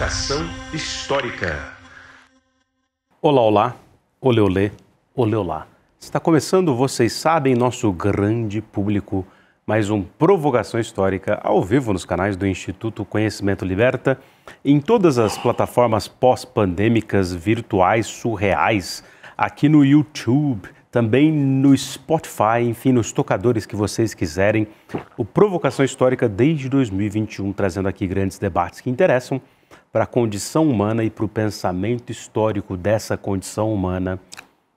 Provocação Histórica. Olá, olá, olê, olê, olê, olá. Está começando, vocês sabem, nosso grande público, mais um Provocação Histórica ao vivo nos canais do Instituto Conhecimento Liberta, em todas as plataformas pós-pandêmicas, virtuais, surreais, aqui no YouTube, também no Spotify, enfim, nos tocadores que vocês quiserem. O Provocação Histórica desde 2021, trazendo aqui grandes debates que interessam para a condição humana e para o pensamento histórico dessa condição humana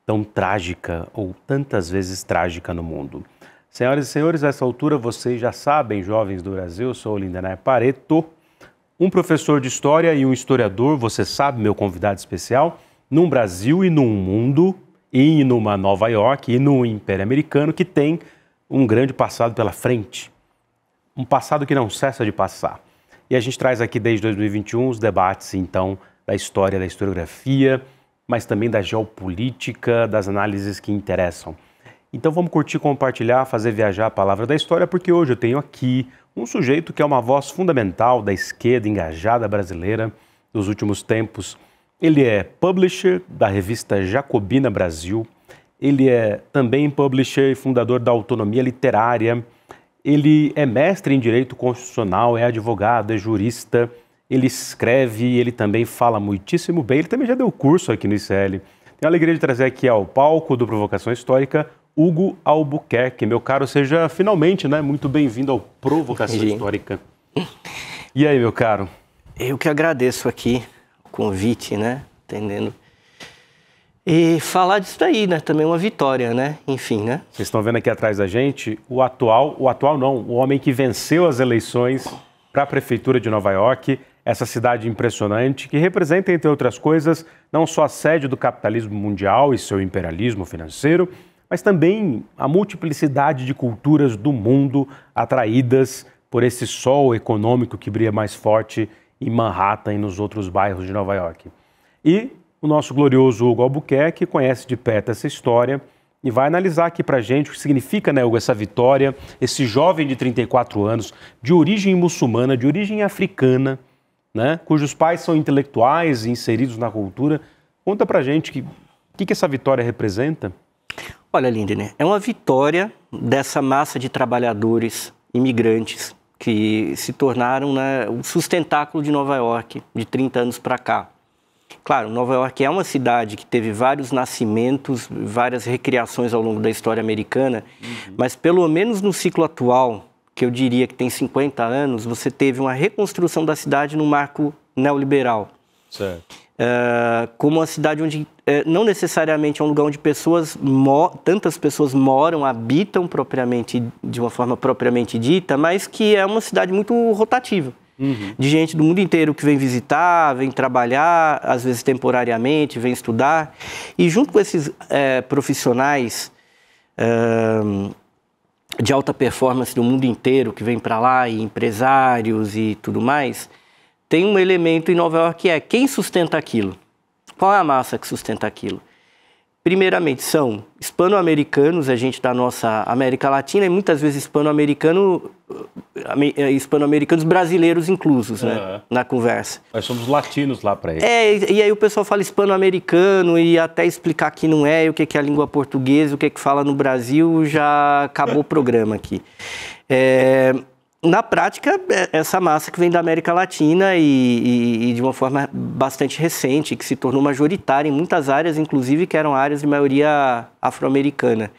tão trágica ou tantas vezes trágica no mundo. Senhoras e senhores, a essa altura vocês já sabem, jovens do Brasil, eu sou o Lindenay Pareto, um professor de história e um historiador, você sabe, meu convidado especial, num Brasil e num mundo, e numa Nova York e no Império Americano, que tem um grande passado pela frente, um passado que não cessa de passar. E a gente traz aqui desde 2021 os debates, então, da história, da historiografia, mas também da geopolítica, das análises que interessam. Então vamos curtir, compartilhar, fazer viajar a palavra da história, porque hoje eu tenho aqui um sujeito que é uma voz fundamental da esquerda engajada brasileira dos últimos tempos. Ele é publisher da revista Jacobina Brasil, ele é também publisher e fundador da Autonomia Literária, ele é mestre em Direito Constitucional, é advogado, é jurista, ele escreve, ele também fala muitíssimo bem, ele também já deu curso aqui no ICL. Tenho a alegria de trazer aqui ao palco do Provocação Histórica, Hugo Albuquerque. Meu caro, seja finalmente, muito bem-vindo ao Provocação Histórica. E aí, meu caro? Eu que agradeço aqui o convite, entendendo? E falar disso daí, também é uma vitória, enfim, Vocês estão vendo aqui atrás da gente o homem que venceu as eleições para a Prefeitura de Nova York, essa cidade impressionante, que representa, entre outras coisas, não só a sede do capitalismo mundial e seu imperialismo financeiro, mas também a multiplicidade de culturas do mundo atraídas por esse sol econômico que brilha mais forte em Manhattan e nos outros bairros de Nova York. E o nosso glorioso Hugo Albuquerque conhece de perto essa história e vai analisar aqui pra gente o que significa, Hugo, essa vitória, esse jovem de 34 anos, de origem muçulmana, de origem africana, cujos pais são intelectuais e inseridos na cultura. Conta pra gente o que essa vitória representa. Olha, Lindenay, é uma vitória dessa massa de trabalhadores imigrantes que se tornaram o sustentáculo de Nova York de 30 anos para cá. Claro, Nova York é uma cidade que teve vários nascimentos, várias recriações ao longo da história americana, mas pelo menos no ciclo atual, que eu diria que tem 50 anos, você teve uma reconstrução da cidade no marco neoliberal. Certo. Como uma cidade onde não necessariamente é um lugar onde tantas pessoas moram, habitam propriamente, de uma forma propriamente dita, mas que é uma cidade muito rotativa. De gente do mundo inteiro que vem visitar, vem trabalhar, às vezes temporariamente, vem estudar. E junto com esses profissionais de alta performance do mundo inteiro que vem para lá, e empresários e tudo mais, tem um elemento em Nova York que é quem sustenta aquilo. Qual é a massa que sustenta aquilo? Primeiramente, são hispano-americanos, a gente da nossa América Latina, e muitas vezes hispano-americanos brasileiros inclusos, na conversa. Nós somos latinos lá para eles. E aí o pessoal fala hispano-americano e até explicar que não é, o que é a língua portuguesa, o que fala no Brasil, já acabou o programa aqui. Na prática, essa massa que vem da América Latina e de uma forma bastante recente, que se tornou majoritária em muitas áreas, inclusive que eram áreas de maioria afro-americana.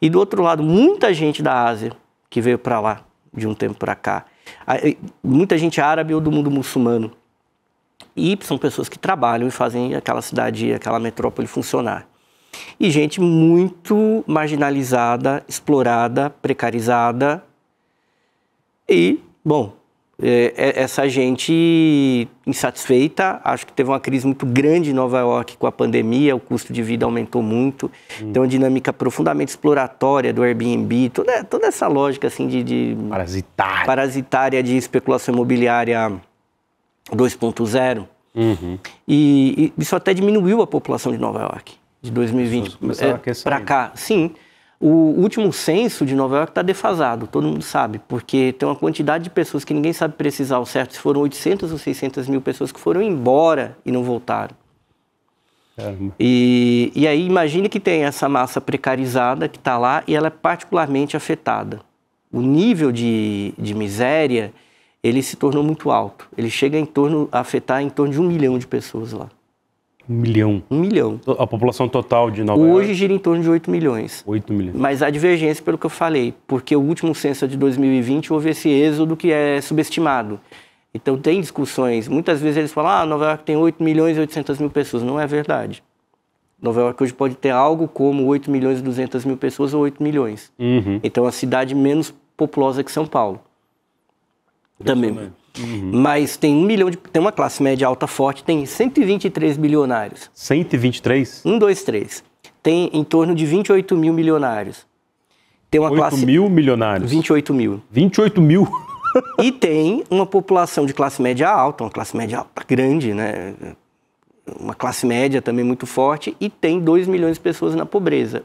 E do outro lado, muita gente da Ásia que veio para lá de um tempo para cá. Muita gente árabe ou do mundo muçulmano. E são pessoas que trabalham e fazem aquela cidade, aquela metrópole funcionar. E gente muito marginalizada, explorada, precarizada. E, bom, essa gente insatisfeita, acho que teve uma crise muito grande em Nova York com a pandemia, o custo de vida aumentou muito, tem uma dinâmica profundamente exploratória do Airbnb, toda essa lógica assim de parasitária de especulação imobiliária 2.0. E isso até diminuiu a população de Nova York, de 2020 para cá. Sim. O último censo de Nova York está defasado, todo mundo sabe, porque tem uma quantidade de pessoas que ninguém sabe precisar ao certo, se foram 800 ou 600 mil pessoas que foram embora e não voltaram. E aí imagine que tem essa massa precarizada que está lá e ela é particularmente afetada. O nível de miséria, ele se tornou muito alto. Ele chega a afetar em torno de 1 milhão de pessoas lá. 1 milhão? 1 milhão. A população total de Nova York? Hoje gira em torno de 8 milhões. 8 milhões. Mas há divergência pelo que eu falei, porque o último censo de 2020 houve esse êxodo que é subestimado. Então tem discussões, muitas vezes eles falam, Nova York tem 8 milhões e 800 mil pessoas. Não é verdade. Nova York hoje pode ter algo como 8 milhões e 200 mil pessoas ou 8 milhões. Então é uma cidade menos populosa que São Paulo. Também. Mas tem 1 milhão tem uma classe média alta forte, tem 123 bilionários. 123? 1, 2, 3. Tem em torno de 28 mil milionários. Tem uma 8 mil milionários? 28 mil. 28 mil? E tem uma população de classe média alta, uma classe média alta grande, né? Uma classe média também muito forte, e tem 2 milhões de pessoas na pobreza.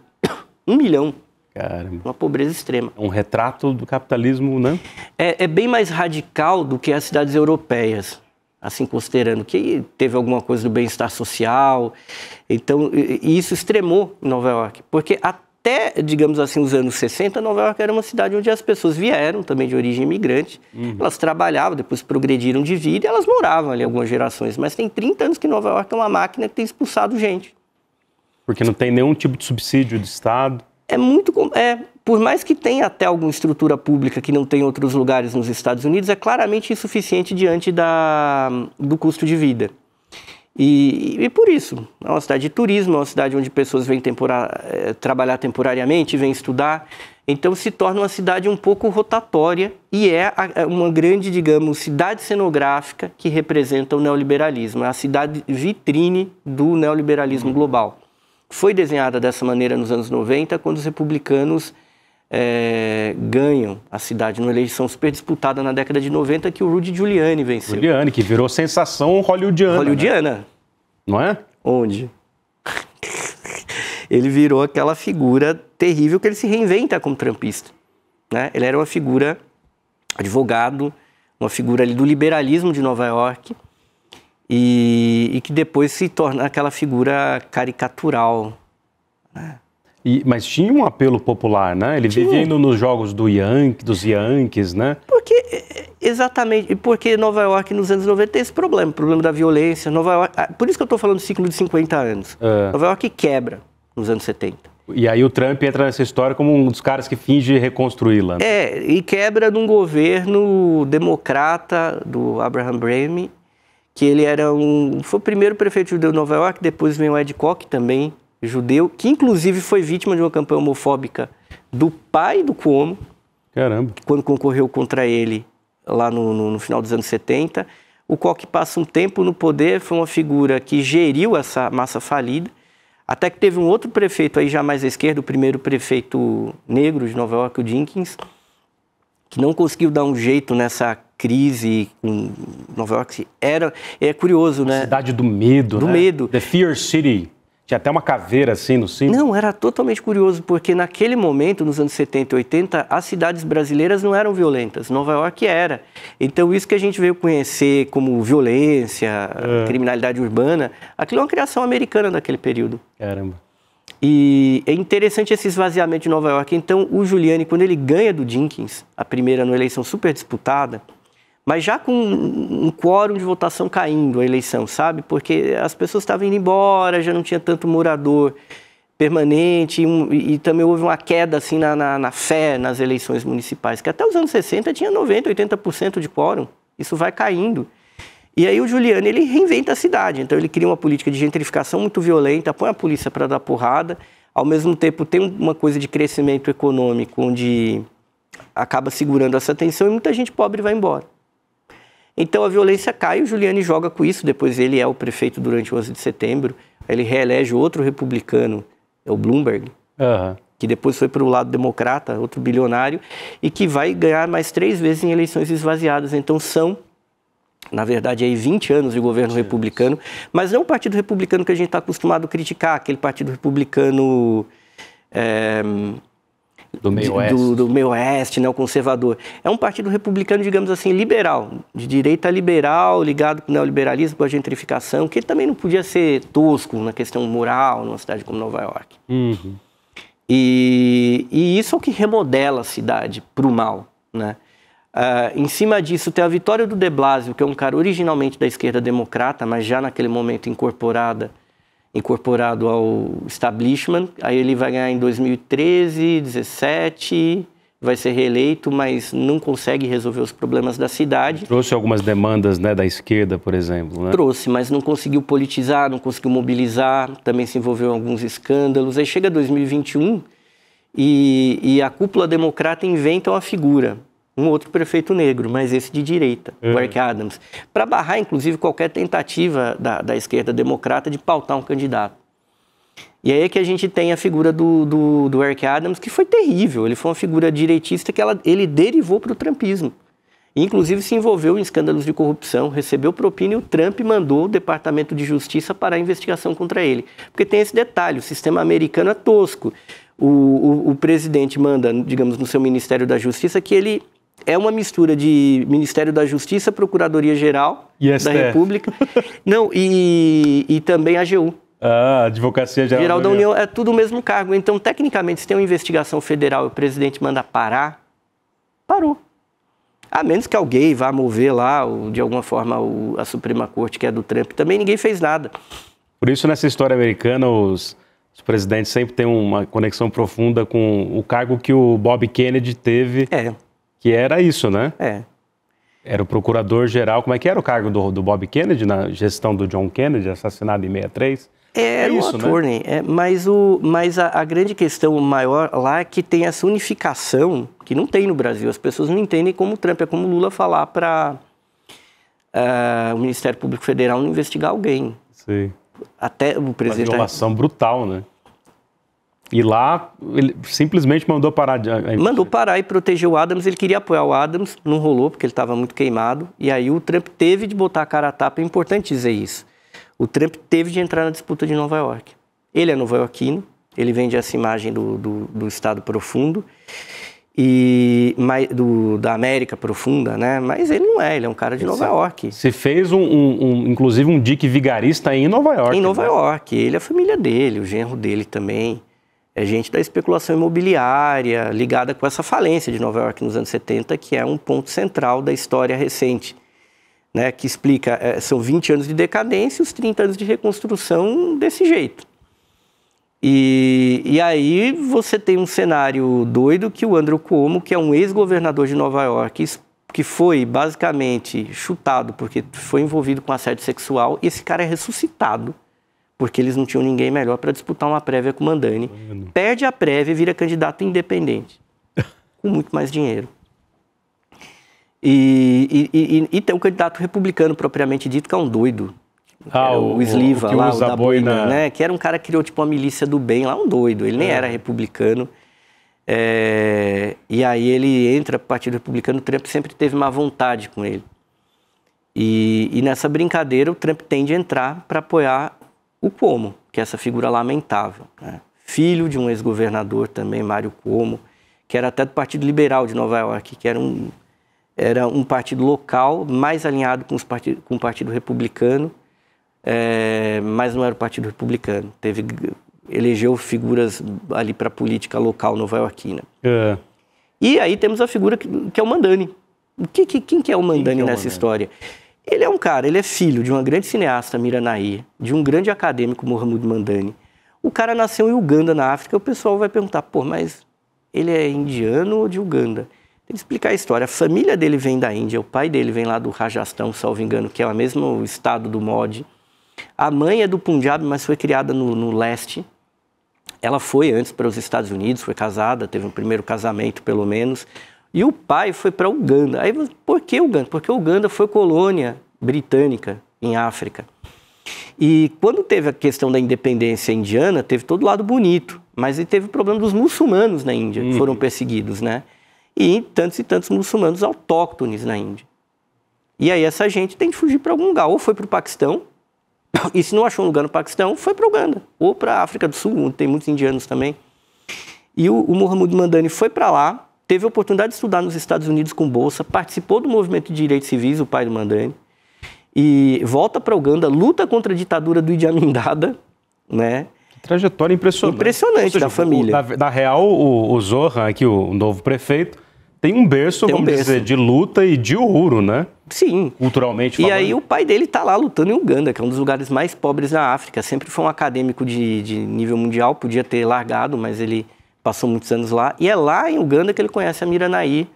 1 milhão. Caramba. Uma pobreza extrema. Um retrato do capitalismo, né? É bem mais radical do que as cidades europeias, assim, considerando que teve alguma coisa do bem-estar social. Então, isso extremou em Nova York, porque até, digamos assim, os anos 60, Nova York era uma cidade onde as pessoas vieram também de origem imigrante, elas trabalhavam, depois progrediram de vida e elas moravam ali algumas gerações. Mas tem 30 anos que Nova York é uma máquina que tem expulsado gente. Porque não tem nenhum tipo de subsídio do Estado? Por mais que tenha até alguma estrutura pública que não tem em outros lugares nos Estados Unidos, é claramente insuficiente diante do custo de vida. E por isso, é uma cidade de turismo, é uma cidade onde pessoas vêm trabalhar temporariamente, vêm estudar. Então se torna uma cidade um pouco rotatória e é uma grande, digamos, cidade cenográfica que representa o neoliberalismo. É a cidade vitrine do neoliberalismo global. Foi desenhada dessa maneira nos anos 90, quando os republicanos ganham a cidade numa eleição super disputada na década de 90, que o Rudy Giuliani venceu. Giuliani, que virou sensação hollywoodiana. Hollywoodiana. Né? Não é? Onde? Ele virou aquela figura terrível que ele se reinventa como trumpista. Né? Ele era uma figura, advogado, uma figura ali do liberalismo de Nova York, e que depois se torna aquela figura caricatural. Né? Mas tinha um apelo popular, né? Ele vivia indo nos jogos dos Yankees, né? Exatamente, porque Nova York nos anos 90 tem esse problema, o problema da violência. Por isso que eu estou falando do ciclo de 50 anos. Nova York quebra nos anos 70. E aí o Trump entra nessa história como um dos caras que finge reconstruí-la. Né? E quebra num governo democrata do Abraham Brame, que ele foi o primeiro prefeito judeu de Nova York, depois vem o Ed Koch também, judeu, que inclusive foi vítima de uma campanha homofóbica do pai do Cuomo. Caramba. Quando concorreu contra ele lá no final dos anos 70. O Koch passa um tempo no poder, foi uma figura que geriu essa massa falida, até que teve um outro prefeito aí já mais à esquerda, o primeiro prefeito negro de Nova York, o Dinkins, que não conseguiu dar um jeito nessa crise em Nova York. É curioso, né? Cidade do medo, do né? medo. The Fear City. Tinha até uma caveira assim no símbolo. Não, era totalmente curioso, porque naquele momento, nos anos 70 e 80, as cidades brasileiras não eram violentas. Nova York era. Então, isso que a gente veio conhecer como violência, criminalidade urbana, aquilo é uma criação americana daquele período. Caramba. E é interessante esse esvaziamento de Nova York. Então, o Giuliani, quando ele ganha do Dinkins, a primeira numa eleição super disputada, mas já com um quórum de votação caindo a eleição, sabe? Porque as pessoas estavam indo embora, já não tinha tanto morador permanente e também houve uma queda assim, na fé nas eleições municipais, que até os anos 60 tinha 90%, 80% de quórum. Isso vai caindo. E aí o Giuliani, ele reinventa a cidade. Então ele cria uma política de gentrificação muito violenta, põe a polícia para dar porrada, ao mesmo tempo tem uma coisa de crescimento econômico, onde acaba segurando essa tensão e muita gente pobre vai embora. Então a violência cai, o Giuliani joga com isso, depois ele é o prefeito durante o 11 de setembro, ele reelege outro republicano, é o Bloomberg, que depois foi para o lado democrata, outro bilionário, e que vai ganhar mais 3 vezes em eleições esvaziadas. Então são, na verdade, aí 20 anos de governo republicano, mas não o Partido Republicano que a gente está acostumado a criticar, aquele Partido Republicano Do meio oeste. Do meio oeste, neoconservador. É um partido republicano, digamos assim, liberal, de direita liberal, ligado com o neoliberalismo, com a gentrificação, que ele também não podia ser tosco na questão moral numa cidade como Nova York. Uhum. E isso é o que remodela a cidade para o mal, né? Em cima disso tem a vitória do de Blasio, que é um cara originalmente da esquerda democrata, mas já naquele momento incorporado ao establishment. Aí ele vai ganhar em 2013, 2017, vai ser reeleito, mas não consegue resolver os problemas da cidade. Trouxe algumas demandas, né, da esquerda, por exemplo, né? Trouxe, mas não conseguiu politizar, não conseguiu mobilizar, também se envolveu em alguns escândalos. Aí chega 2021 e a cúpula democrata inventa uma figura, um outro prefeito negro, mas esse de direita, o Eric Adams, para barrar, inclusive, qualquer tentativa da esquerda democrata de pautar um candidato. E aí é que a gente tem a figura do Eric Adams, que foi terrível. Ele foi uma figura direitista que ele derivou para o trumpismo. Inclusive se envolveu em escândalos de corrupção, recebeu propina e o Trump mandou o Departamento de Justiça parar a investigação contra ele. Porque tem esse detalhe, o sistema americano é tosco. O presidente manda, digamos, no seu Ministério da Justiça que ele é uma mistura de Ministério da Justiça, Procuradoria-Geral da República, não, e também a AGU. Advocacia Geral da União, é tudo o mesmo cargo. Então, tecnicamente, se tem uma investigação federal e o presidente manda parar, parou. A menos que alguém vá mover lá, de alguma forma, a Suprema Corte, que é do Trump. Também ninguém fez nada. Por isso, nessa história americana, os presidentes sempre têm uma conexão profunda com o cargo que o Bob Kennedy teve, que era isso, né? Era o procurador-geral. Como é que era o cargo do Bob Kennedy na gestão do John Kennedy, assassinado em 63? Era isso, um attorney, né? Mas a grande questão maior lá é que tem essa unificação que não tem no Brasil. As pessoas não entendem como o Trump, é como o Lula falar para o Ministério Público Federal não investigar alguém. Sim. Até o presidente... Uma violação brutal, né? E lá, ele simplesmente mandou parar. Mandou parar e proteger o Adams. Ele queria apoiar o Adams, não rolou, porque ele estava muito queimado. E aí o Trump teve de botar a cara a tapa. É importante dizer isso. O Trump teve de entrar na disputa de Nova York. Ele é nova-iorquino, ele vende essa imagem do Estado profundo, da América profunda, né? Mas ele não é, ele é um cara de Nova York. Você fez, inclusive, um Dick vigarista em Nova York. Em Nova York. Ele, a família dele, o genro dele também. É gente da especulação imobiliária, ligada com essa falência de Nova York nos anos 70, que é um ponto central da história recente, né? Que explica, são 20 anos de decadência e os 30 anos de reconstrução desse jeito. E aí você tem um cenário doido que o Andrew Cuomo, que é um ex-governador de Nova York, que foi basicamente chutado porque foi envolvido com assédio sexual, e esse cara é ressuscitado, porque eles não tinham ninguém melhor para disputar uma prévia com o Mandani. Perde a prévia e vira candidato independente, com muito mais dinheiro. E tem um candidato republicano propriamente dito, que é um doido. O Sliva, que lá, usa o da boina, né? Que era um cara que criou tipo uma milícia do bem, lá um doido. Ele nem era republicano. E aí ele entra para o Partido Republicano, o Trump sempre teve má vontade com ele. E nessa brincadeira o Trump tende a entrar para apoiar o Cuomo, que é essa figura lamentável, né? Filho de um ex-governador também, Mário Cuomo, que era até do Partido Liberal de Nova York, que era um partido local mais alinhado com o Partido Republicano, mas não era o Partido Republicano. Elegeu figuras ali para a política local nova-iorquina. E aí temos a figura que é o Mandani. Quem que é o Mandani nessa história? Ele é um cara, ele é filho de uma grande cineasta, Mira Nair, de um grande acadêmico, Mohamed Mandani. O cara nasceu em Uganda, na África, e o pessoal vai perguntar, pô, mas ele é indiano ou de Uganda? Tem que explicar a história. A família dele vem da Índia, o pai dele vem lá do Rajastão, salvo engano, que é o mesmo estado do Modi. A mãe é do Punjab, mas foi criada no leste. Ela foi antes para os Estados Unidos, foi casada, teve um primeiro casamento, pelo menos. E o pai foi para Uganda. Aí, por que Uganda? Porque Uganda foi colônia britânica em África. E quando teve a questão da independência indiana, teve todo lado bonito. Mas aí teve o problema dos muçulmanos na Índia, que foram perseguidos, né? E tantos muçulmanos autóctones na Índia. E aí essa gente tem que fugir para algum lugar. Ou foi para o Paquistão, e se não achou um lugar no Paquistão, foi para Uganda. Ou para a África do Sul, onde tem muitos indianos também. E o Mohamed Madani foi para lá, teve a oportunidade de estudar nos Estados Unidos com bolsa, participou do movimento de direitos civis, o pai do Madani, e volta para Uganda, luta contra a ditadura do Idi Amin Dada, né? Trajetória impressionante. Impressionante. Ou seja, da família. Na real, o Zoran, aqui, o novo prefeito, tem um berço, vamos dizer, de luta e de ouro, né? Sim. Culturalmente falando. E aí o pai dele tá lá lutando em Uganda, que é um dos lugares mais pobres da África. Sempre foi um acadêmico de nível mundial, podia ter largado, mas ele passou muitos anos lá. E é lá em Uganda que ele conhece a Mira Nair,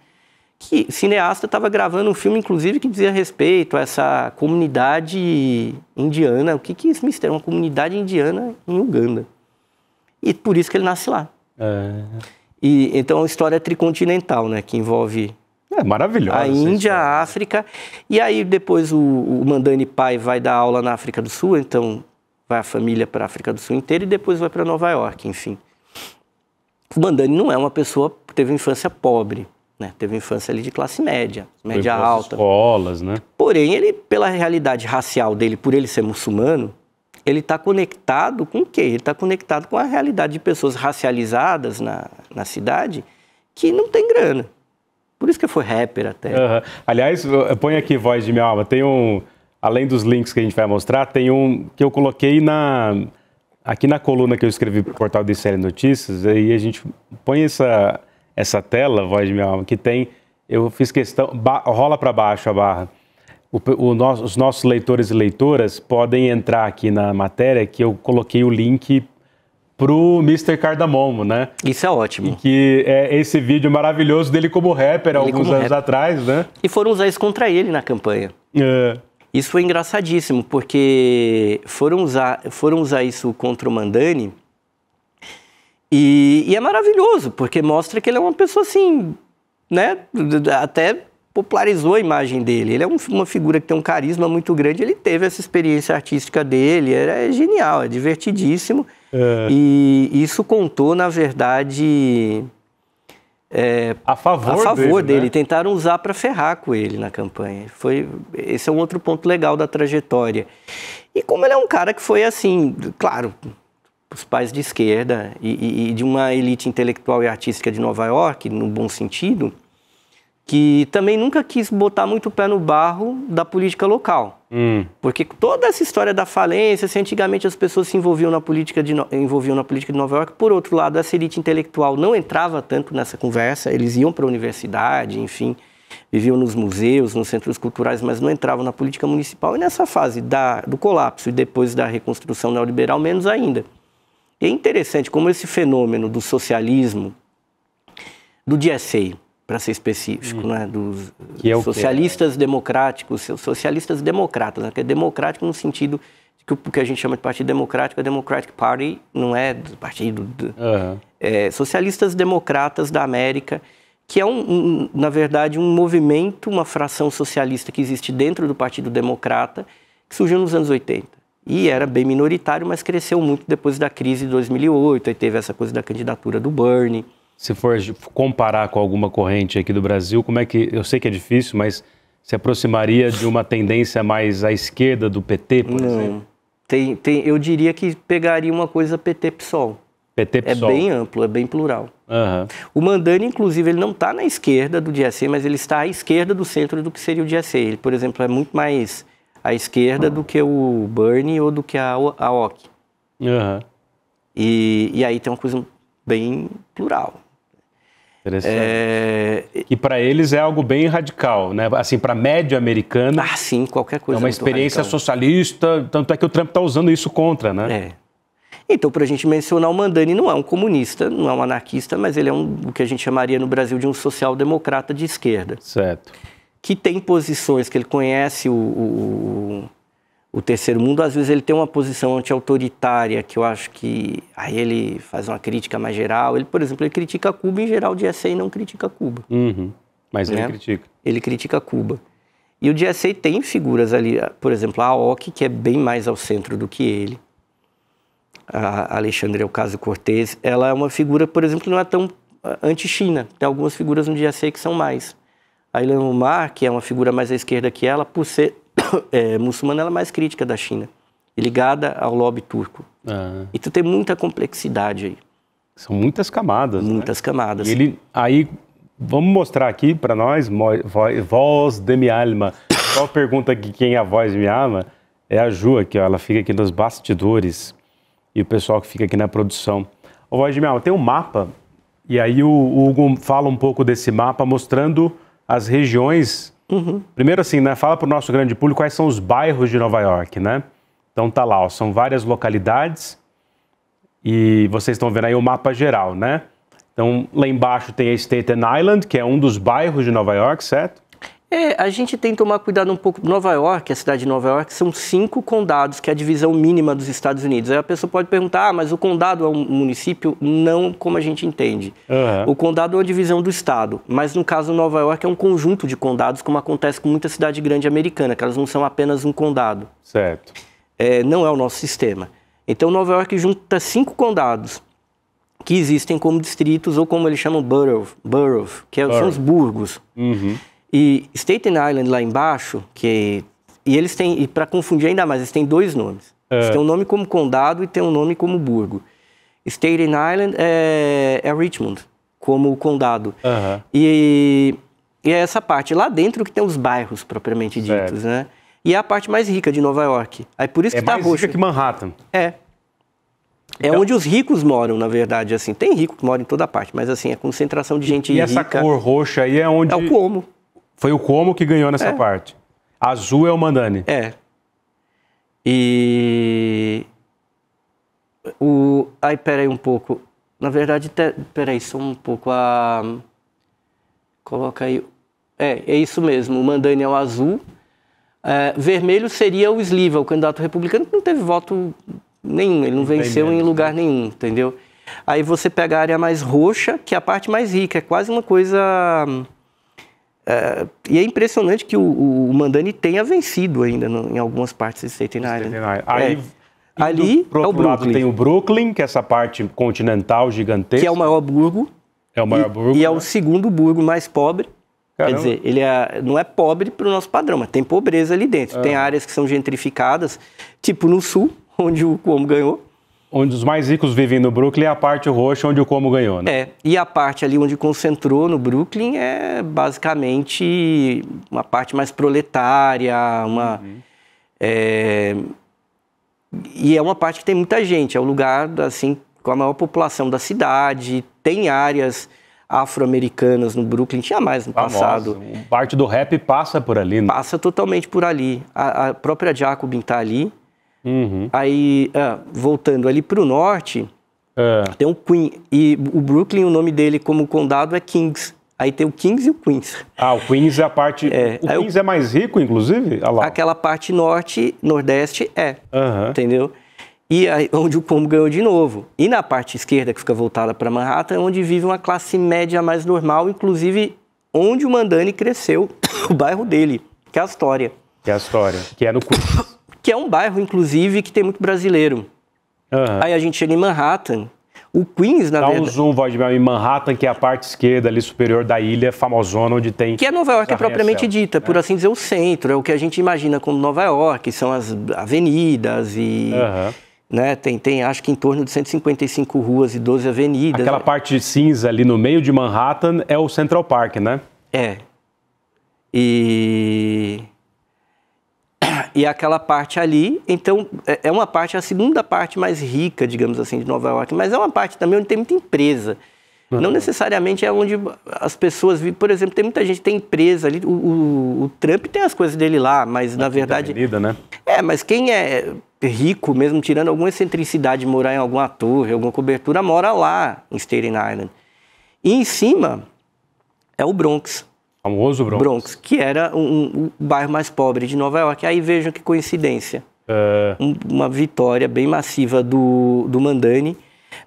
que cineasta estava gravando um filme, inclusive, que dizia respeito a essa comunidade indiana. O que é esse mistério? Uma comunidade indiana em Uganda. E por isso que ele nasce lá. E, então, a história é tricontinental, né? Que envolve maravilhosa a Índia, a África. E aí, depois, o Madani pai vai dar aula na África do Sul. Então, vai a família para a África do Sul inteira e depois vai para Nova York, enfim. O Madani não é uma pessoa que teve infância pobre. Né? Teve infância ali de classe média, média alta. Escolas, né? Porém, ele, pela realidade racial dele, por ele ser muçulmano, ele está conectado com o quê? Ele está conectado com a realidade de pessoas racializadas na cidade que não tem grana. Por isso que foi rapper até. Aliás, põe aqui Voz de Minha Alma. Tem um, além dos links que a gente vai mostrar, tem um que eu coloquei aqui na coluna que eu escrevi para o portal de Série Notícias, aí a gente põe essa tela, Voz de Minha Alma, que tem, eu fiz questão, rola para baixo a barra. Os nossos leitores e leitoras podem entrar aqui na matéria, que eu coloquei o link pro Mr. Cardamomo, né? Isso é ótimo. E que é esse vídeo maravilhoso dele como rapper, alguns anos atrás, né? E foram usar isso contra ele na campanha. Isso foi engraçadíssimo, porque foram usar isso contra o Madani. E é maravilhoso, porque mostra que ele é uma pessoa assim, né? Até popularizou a imagem dele. Ele é uma figura que tem um carisma muito grande. Ele teve essa experiência artística dele. É genial, é divertidíssimo. E isso contou, na verdade, a favor dele. Né? Tentaram usar para ferrar com ele na campanha. Esse é um outro ponto legal da trajetória. E como ele é um cara que foi assim, claro, os pais de esquerda e de uma elite intelectual e artística de Nova York, no bom sentido, que também nunca quis botar muito o pé no barro da política local. Porque toda essa história da falência, se antigamente as pessoas se envolviam na política de Nova York, por outro lado, essa elite intelectual não entrava tanto nessa conversa, eles iam para a universidade, enfim, viviam nos museus, nos centros culturais, mas não entravam na política municipal. E nessa fase do colapso e depois da reconstrução neoliberal, menos ainda. E é interessante como esse fenômeno do socialismo, do DSA, para ser específico, né? Dos socialistas democráticos, socialistas democratas, né? Que é democrático no sentido de que o que a gente chama de Partido Democrático, a Democratic Party não é do partido... socialistas democratas da América, que é, na verdade, um movimento, uma fração socialista que existe dentro do Partido Democrata, que surgiu nos anos 80. E era bem minoritário, mas cresceu muito depois da crise de 2008, aí teve essa coisa da candidatura do Bernie. Se for comparar com alguma corrente aqui do Brasil, como é que... Eu sei que é difícil, mas se aproximaria de uma tendência mais à esquerda do PT, por exemplo? Eu diria que pegaria uma coisa PT-PSOL. PT-PSOL. É bem amplo, é bem plural. O Madani, inclusive, ele não está na esquerda do DSA, mas ele está à esquerda do centro do que seria o DSA. Ele, por exemplo, é muito mais à esquerda do que o Bernie ou do que a OC. E aí tem uma coisa bem plural. Interessante. E para eles é algo bem radical, né? Assim, para a média americana... sim, qualquer coisa. É uma experiência socialista, tanto é que o Trump está usando isso contra, né? Então, para a gente mencionar, o Madani não é um comunista, não é um anarquista, mas ele é o que a gente chamaria no Brasil de um social-democrata de esquerda. Certo. Que tem posições, que ele conhece o terceiro mundo, às vezes ele tem uma posição anti-autoritária, que eu acho que aí ele faz uma crítica mais geral. Ele, por exemplo, ele critica Cuba, em geral o DSA não critica Cuba. Mas ele critica. Ele critica Cuba. E o DSA tem figuras ali, por exemplo, a OC, que é bem mais ao centro do que ele. A Alexandria Ocasio-Cortez, ela é uma figura, por exemplo, que não é tão anti-China. Tem algumas figuras no DSA que são mais. A Ilhan Omar, que é uma figura mais à esquerda que ela, por ser muçulmana, ela é mais crítica da China, ligada ao lobby turco. E tu tem muita complexidade aí. São muitas camadas. Muitas camadas. E ele, aí, vamos mostrar aqui para nós, voz de minha alma. Só pergunta aqui quem é a voz de minha alma. É a Ju aqui, ó, ela fica aqui nos bastidores. E o pessoal que fica aqui na produção. Ô, voz de minha alma, tem um mapa. E aí o Hugo fala um pouco desse mapa, mostrando as regiões. Primeiro assim, né? Fala para o nosso grande público quais são os bairros de Nova York, né? Então tá lá, ó, são várias localidades. E vocês estão vendo aí o mapa geral, né? Então, lá embaixo tem a Staten Island, que é um dos bairros de Nova York, certo? A gente tem que tomar cuidado um pouco. Nova York, a cidade de Nova York, são 5 condados, que é a divisão mínima dos Estados Unidos. Aí a pessoa pode perguntar, mas o condado é um município? Não como a gente entende. O condado é uma divisão do estado, mas no caso Nova York é um conjunto de condados, como acontece com muita cidade grande americana, que elas não são apenas um condado. Certo. Não é o nosso sistema. Então Nova York junta 5 condados, que existem como distritos, ou como eles chamam borough, que são os burgos. E Staten Island lá embaixo, e eles têm, e para confundir ainda mais, eles têm 2 nomes. Eles têm um nome como condado e tem um nome como burgo. Staten Island é Richmond, como condado. E é essa parte, lá dentro que tem os bairros propriamente ditos, né? E é a parte mais rica de Nova York. Aí por isso que tá roxo. É mais rica que Manhattan. É onde os ricos moram, na verdade, assim. Tem rico que mora em toda parte, mas assim, a concentração de gente rica... E essa cor roxa aí é onde... É o Cuomo. Foi o Cuomo que ganhou nessa parte. Azul é o Mandani. E... Aí, peraí um pouco. Na verdade, peraí, só um pouco. Coloca aí. É isso mesmo. O Mandani é o azul. Vermelho seria o Sliva, o candidato republicano, que não teve voto nenhum. Ele não venceu em lugar nenhum, entendeu? Aí você pega a área mais roxa, que é a parte mais rica. É quase uma coisa... e é impressionante que o Mandani tenha vencido ainda em algumas partes de Staten Island. Aí, ali pro outro lado tem o Brooklyn, que é essa parte continental gigantesca. Que é o maior burgo. É o maior burgo. E é o segundo burgo mais pobre. Caramba. Quer dizer, ele não é pobre para o nosso padrão, mas tem pobreza ali dentro. Tem áreas que são gentrificadas, tipo no sul, onde o Cuomo ganhou. Onde os mais ricos vivem no Brooklyn é a parte roxa onde o Cuomo ganhou, né? E a parte ali onde concentrou no Brooklyn é basicamente uma parte mais proletária, e é uma parte que tem muita gente, é o lugar assim, com a maior população da cidade, tem áreas afro-americanas no Brooklyn, tinha mais no passado. Parte do rap passa por ali, né? Passa totalmente por ali. A própria Jacobin está ali. Aí, voltando ali para o norte, tem o Queens. E o Brooklyn, o nome dele como condado é Kings. Aí tem o Kings e o Queens. O Queens é a parte... o Queens é mais rico, inclusive? Aquela parte nordeste entendeu? E aí, onde o Cuomo ganhou de novo. E na parte esquerda, que fica voltada para Manhattan, é onde vive uma classe média mais normal, inclusive onde o Mandani cresceu, o bairro dele, que é a Astoria. Que é no Queens. Que é um bairro, inclusive, que tem muito brasileiro. Aí a gente chega em Manhattan. O Queens, na verdade... Dá um zoom, voz de mel, em Manhattan, que é a parte esquerda ali superior da ilha, famosona, onde tem... Que é Nova York, propriamente dita, por assim dizer, o centro. É o que a gente imagina como Nova York, são as avenidas e... Né, tem acho que em torno de 155 ruas e 12 avenidas. Aquela parte cinza ali no meio de Manhattan é o Central Park, né? E aquela parte ali, então, é uma parte, a segunda parte mais rica, digamos assim, de Nova York, mas é uma parte também onde tem muita empresa. Não necessariamente é onde as pessoas vivem. Por exemplo, tem muita gente que tem empresa ali, o Trump tem as coisas dele lá, mas na verdade... Avenida, né? Mas quem é rico, mesmo tirando alguma excentricidade de morar em alguma torre, alguma cobertura, mora lá em Staten Island. E em cima é o Bronx. Famoso Bronx. Que era um bairro mais pobre de Nova York. Aí vejam que coincidência. Uma vitória bem massiva do Mandani.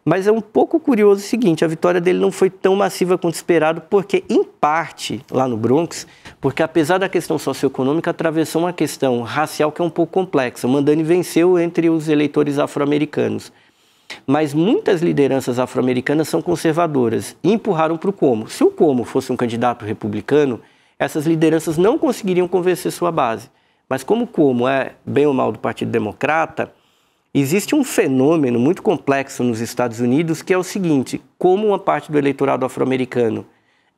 Mas é um pouco curioso o seguinte, a vitória dele não foi tão massiva quanto esperado, porque, em parte, lá no Bronx, porque apesar da questão socioeconômica, atravessou uma questão racial que é um pouco complexa. O Mandani venceu entre os eleitores afro-americanos. Mas muitas lideranças afro-americanas são conservadoras e empurraram para o Cuomo. Se o Cuomo fosse um candidato republicano, essas lideranças não conseguiriam convencer sua base. Mas como o Cuomo é bem ou mal do Partido Democrata, Existe um fenômeno muito complexo nos Estados Unidos que é o seguinte: como uma parte do eleitorado afro-americano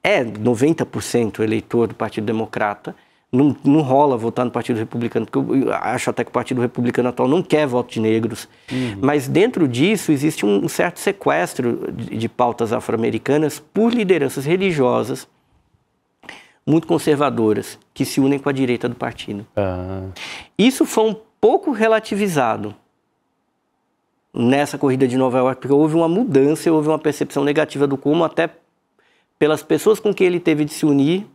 é 90% eleitor do Partido Democrata, não rola votar no Partido Republicano, porque eu acho até que o Partido Republicano atual não quer voto de negros. Mas dentro disso existe um certo sequestro de pautas afro-americanas por lideranças religiosas muito conservadoras, que se unem com a direita do partido. Isso foi um pouco relativizado nessa corrida de Nova York, porque houve uma mudança, houve uma percepção negativa do Cuomo, até pelas pessoas com quem ele teve de se unir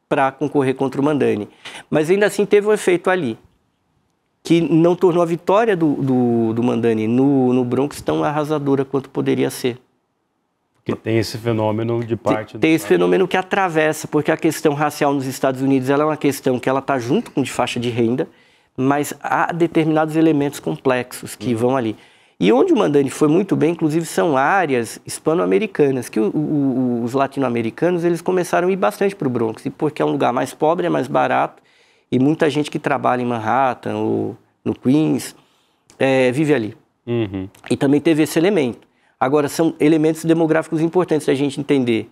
para concorrer contra o Mandani. Mas ainda assim teve um efeito ali, que não tornou a vitória do Mandani no Bronx tão arrasadora quanto poderia ser. Porque tem esse fenômeno de parte... Tem esse fenômeno que atravessa, porque a questão racial nos Estados Unidos ela é uma questão que ela está junto com de faixa de renda, mas há determinados elementos complexos que vão ali. E onde o Mandani foi muito bem, inclusive, são áreas hispano-americanas, que os latino-americanos eles começaram a ir bastante para o Bronx, e porque é um lugar mais pobre, é mais barato, e muita gente que trabalha em Manhattan ou no Queens vive ali. E também teve esse elemento. Agora, são elementos demográficos importantes da gente entender.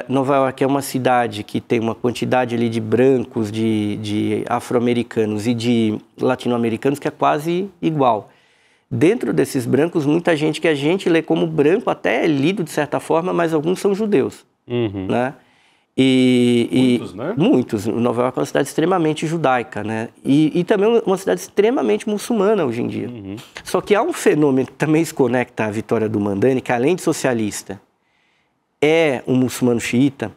Nova York é uma cidade que tem uma quantidade ali de brancos, de afro-americanos e de latino-americanos que é quase igual. Dentro desses brancos, muita gente que a gente lê como branco, até é lido de certa forma, mas alguns são judeus. Né? Muitos, né? Muitos. Nova York é uma cidade extremamente judaica, né? E também uma cidade extremamente muçulmana hoje em dia. Só que há um fenômeno que também se conecta à vitória do Mandani, que além de socialista, é um muçulmano xiita,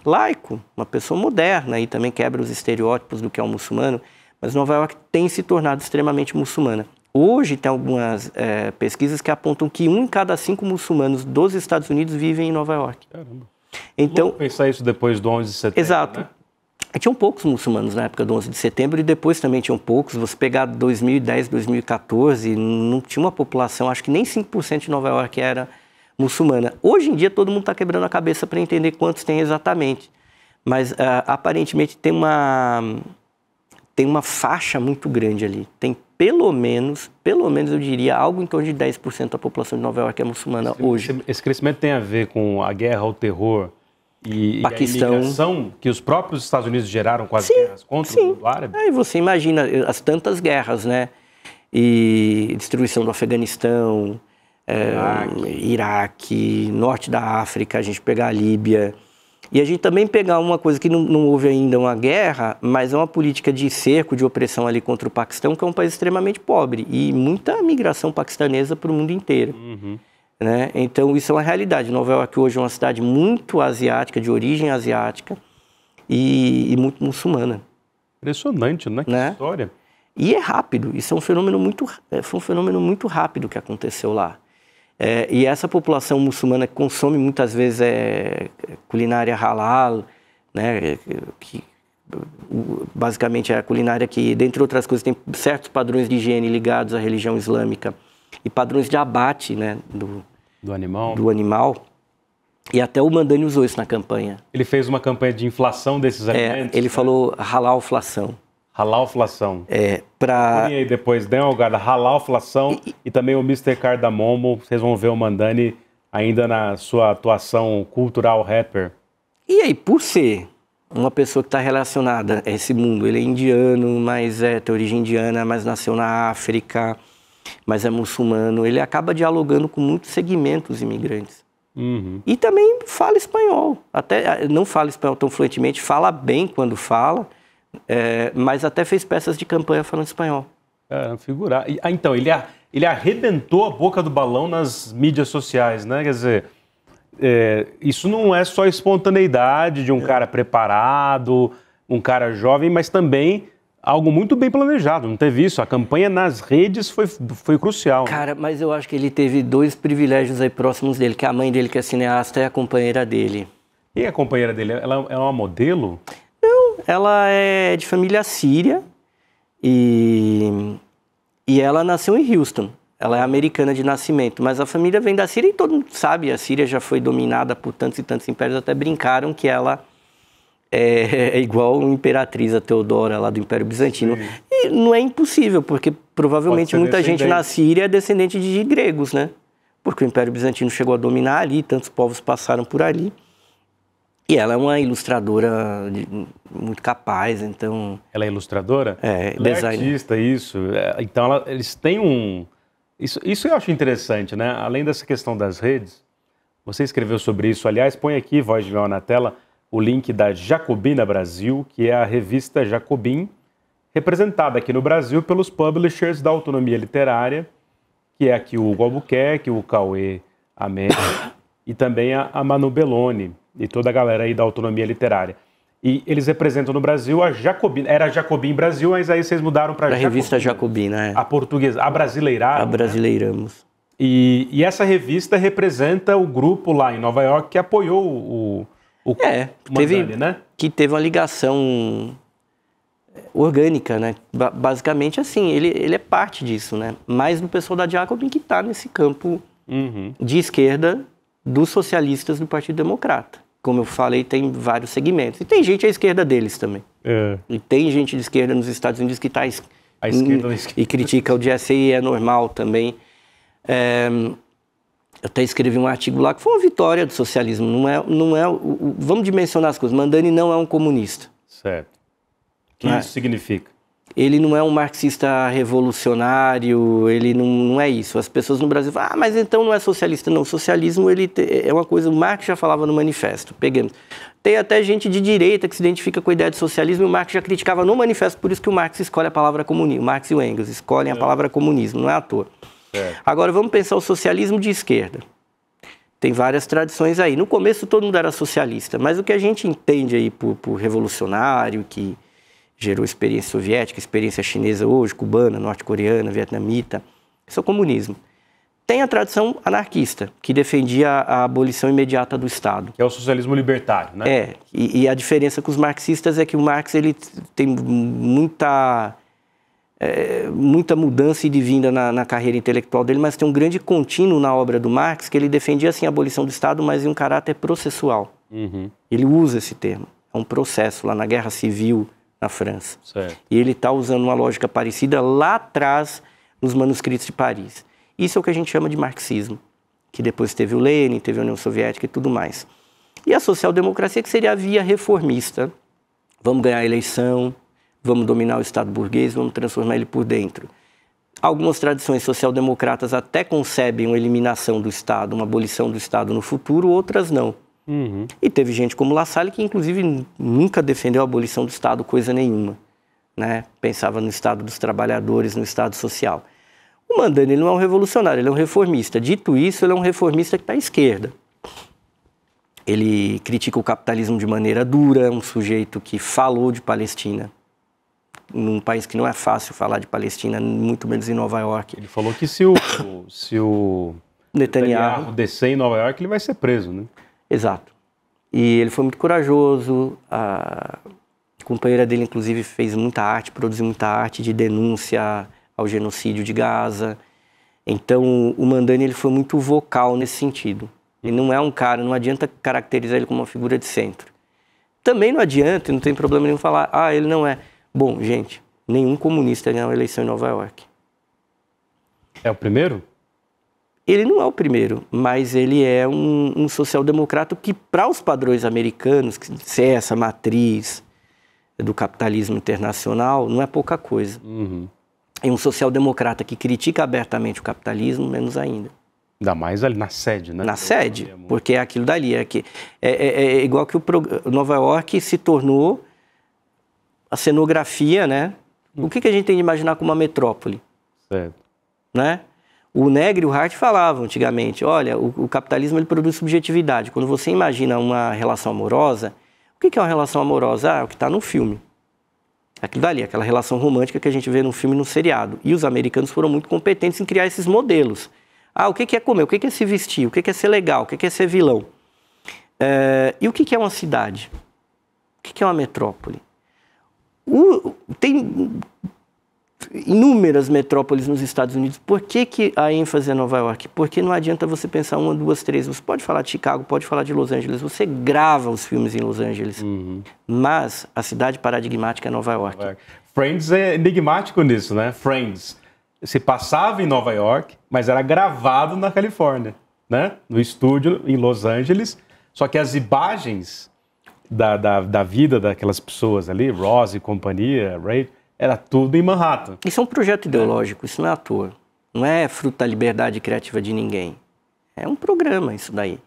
laico, uma pessoa moderna, e também quebra os estereótipos do que é um muçulmano, mas Nova York tem se tornado extremamente muçulmana. Hoje tem algumas pesquisas que apontam que 1 em cada 5 muçulmanos dos Estados Unidos vivem em Nova York. Caramba. Então, vamos pensar isso depois do 11 de setembro, exato. Né? Tinham poucos muçulmanos na época do 11 de setembro e depois também tinham poucos. Você pegar 2010, 2014, não tinha uma população, acho que nem 5% de Nova York era muçulmana. Hoje em dia todo mundo está quebrando a cabeça para entender quantos tem exatamente. Mas aparentemente tem uma faixa muito grande ali. Tem pelo menos eu diria, algo em torno de 10% da população de Nova York é muçulmana hoje. Esse crescimento tem a ver com a guerra ao terror e a imigração que os próprios Estados Unidos geraram com as guerras contra o mundo árabe? Aí você imagina as tantas guerras, né? E destruição do Afeganistão, Iraque, norte da África, a gente pegar a Líbia. E a gente também pegar uma coisa que não houve ainda uma guerra, mas é uma política de cerco, de opressão ali contra o Paquistão, que é um país extremamente pobre. E muita migração paquistanesa para o mundo inteiro. Né? Então isso é uma realidade. Nova York hoje é uma cidade muito asiática, de origem asiática e muito muçulmana. Impressionante, né? Que história. E é rápido. Isso é foi um fenômeno muito rápido que aconteceu lá. E essa população muçulmana que consome muitas vezes culinária halal, né, que basicamente é a culinária que, dentre outras coisas, tem certos padrões de higiene ligados à religião islâmica e padrões de abate, né, do animal. E até o Mandani usou isso na campanha. Ele fez uma campanha de inflação desses alimentos? Ele falou halalflação. Halalflação. Pra... E aí depois, dê uma olhada, halalflação e também o Mr. Cardamomo, vocês vão ver o Mandani ainda na sua atuação cultural rapper. E aí, por ser uma pessoa que está relacionada a esse mundo, ele é indiano, mas tem origem indiana, mas nasceu na África, mas é muçulmano, ele acaba dialogando com muitos segmentos imigrantes. E também fala espanhol, até não fala espanhol tão fluentemente, fala bem quando fala, mas até fez peças de campanha falando espanhol. Figurar. Então, ele arrebentou a boca do balão nas mídias sociais, né? Quer dizer, isso não é só espontaneidade de um cara preparado, um cara jovem, mas também algo muito bem planejado. Não teve isso? A campanha nas redes foi crucial. Cara, mas eu acho que ele teve 2 privilégios aí próximos dele, que é a mãe dele, que é cineasta, e a companheira dele. E a companheira dele? Ela é uma modelo? Não, ela é de família síria e ela nasceu em Houston. Ela é americana de nascimento, mas a família vem da Síria e todo mundo sabe, a Síria já foi dominada por tantos e tantos impérios, até brincaram que ela é igual a imperatriz, a Teodora, lá do Império Bizantino. E não é impossível, porque provavelmente muita gente na Síria é descendente de gregos, né? Porque o Império Bizantino chegou a dominar ali, tantos povos passaram por ali. E ela é uma ilustradora muito capaz, então... Ela é ilustradora? É, ela designer. É artista, isso. Então, eles têm um... Isso eu acho interessante, né? Além dessa questão das redes, você escreveu sobre isso. Aliás, põe aqui, Voz de Mel na tela, o link da Jacobina Brasil, que é a revista Jacobin, representada aqui no Brasil pelos publishers da Autonomia Literária, que é aqui o Hugo Albuquerque, o Cauê Américo e também a Manu Belloni e toda a galera aí da Autonomia Literária. E eles representam no Brasil a Jacobina. Era Jacobin Brasil, mas aí vocês mudaram para a revista Jacobina, a portuguesa, a brasileirada. A brasileiramos. Né? E essa revista representa o grupo lá em Nova York que apoiou o Mandani, né? Que teve uma ligação orgânica, né? Basicamente assim, ele é parte disso, né? Mais do pessoal da Jacobin que está nesse campo de esquerda dos socialistas do Partido Democrata. Como eu falei, tem vários segmentos. E tem gente à esquerda deles também. É. E tem gente de esquerda nos Estados Unidos que está à esquerda e critica o DSA e é normal também. Eu até escrevi um artigo lá que foi uma vitória do socialismo. Vamos dimensionar as coisas. Mandani não é um comunista. Certo. O que isso significa? Ele não é um marxista revolucionário, ele não é isso. As pessoas no Brasil falam, mas então não é socialista. Não, o socialismo é uma coisa, o Marx já falava no manifesto, pegamos. Tem até gente de direita que se identifica com a ideia de socialismo e o Marx já criticava no manifesto, por isso que o Marx escolhe a palavra comunismo. O Marx e o Engels escolhem a palavra comunismo, não é à toa. Agora vamos pensar o socialismo de esquerda. Tem várias tradições aí. No começo todo mundo era socialista, mas o que a gente entende aí por revolucionário, que gerou experiência soviética, experiência chinesa hoje, cubana, norte-coreana, vietnamita, isso é o comunismo. Tem a tradição anarquista, que defendia a abolição imediata do Estado. Que é o socialismo libertário, né? E a diferença com os marxistas é que o Marx ele tem muita mudança e de vinda na carreira intelectual dele, mas tem um grande contínuo na obra do Marx, que ele defendia assim, a abolição do Estado, mas em um caráter processual. Ele usa esse termo. É um processo lá na Guerra Civil, na França. Certo. E ele está usando uma lógica parecida lá atrás nos manuscritos de Paris. Isso é o que a gente chama de marxismo, que depois teve o Lenin, teve a União Soviética e tudo mais. E a social-democracia, que seria a via reformista. Vamos ganhar a eleição, vamos dominar o Estado burguês, vamos transformar ele por dentro. Algumas tradições social-democratas até concebem uma eliminação do Estado, uma abolição do Estado no futuro, outras não. E teve gente como La Salle que, inclusive, nunca defendeu a abolição do Estado, coisa nenhuma. Né? Pensava no Estado dos trabalhadores, no Estado social. O Mandani ele não é um revolucionário, ele é um reformista. Dito isso, ele é um reformista que está à esquerda. Ele critica o capitalismo de maneira dura, é um sujeito que falou de Palestina. Num país que não é fácil falar de Palestina, muito menos em Nova York. Ele falou que se o Netanyahu descer em Nova York, ele vai ser preso, né? Exato. E ele foi muito corajoso, a companheira dele, inclusive, fez muita arte, produziu muita arte de denúncia ao genocídio de Gaza. Então, o Mandani ele foi muito vocal nesse sentido. Ele não é um cara, não adianta caracterizar ele como uma figura de centro. Também não adianta, não tem problema nenhum falar, ele não é. Bom, gente, nenhum comunista ganhou a eleição em Nova York. É o primeiro? Ele não é o primeiro, mas ele é um social-democrata que, para os padrões americanos, que se é essa matriz do capitalismo internacional, não é pouca coisa. E um social-democrata que critica abertamente o capitalismo, menos ainda. Ainda mais ali na sede, né? Na sede, porque é aquilo dali. É igual que o Nova York se tornou a cenografia, né? O que a gente tem de imaginar como uma metrópole? Certo. Né? O Negri e o Hart falavam antigamente, olha, o capitalismo ele produz subjetividade. Quando você imagina uma relação amorosa, o que é uma relação amorosa? É o que está no filme. Aquilo dali, aquela relação romântica que a gente vê no filme e no seriado. E os americanos foram muito competentes em criar esses modelos. O que é comer? O que é se vestir? O que é ser legal? O que é ser vilão? E o que é uma cidade? O que é uma metrópole? inúmeras metrópoles nos Estados Unidos. Por que a ênfase é Nova York? Porque não adianta você pensar uma, duas, três. Você pode falar de Chicago, pode falar de Los Angeles, você grava os filmes em Los Angeles. Mas a cidade paradigmática é Nova York. Friends é enigmático nisso, né? Friends se passava em Nova York, mas era gravado na Califórnia, né? No estúdio em Los Angeles. Só que as imagens da vida daquelas pessoas ali, Ross e companhia, Ray, era tudo em Manhattan. Isso é um projeto ideológico, isso não é à toa. Não é fruto da liberdade criativa de ninguém. É um programa isso daí.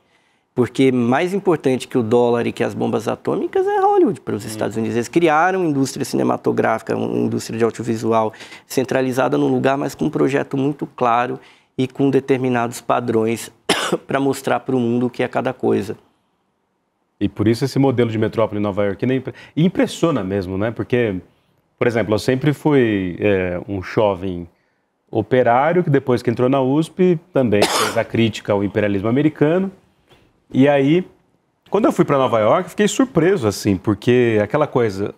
Porque mais importante que o dólar e que as bombas atômicas é Hollywood para os Estados Unidos. Eles criaram indústria cinematográfica, uma indústria de audiovisual centralizada num lugar, mas com um projeto muito claro e com determinados padrões para mostrar para o mundo o que é cada coisa. E por isso esse modelo de metrópole em Nova York impressiona mesmo, né? Porque, por exemplo, eu sempre fui um jovem operário que depois que entrou na USP também fez a crítica ao imperialismo americano. E aí, quando eu fui para Nova York, fiquei surpreso, assim, porque aquela coisa,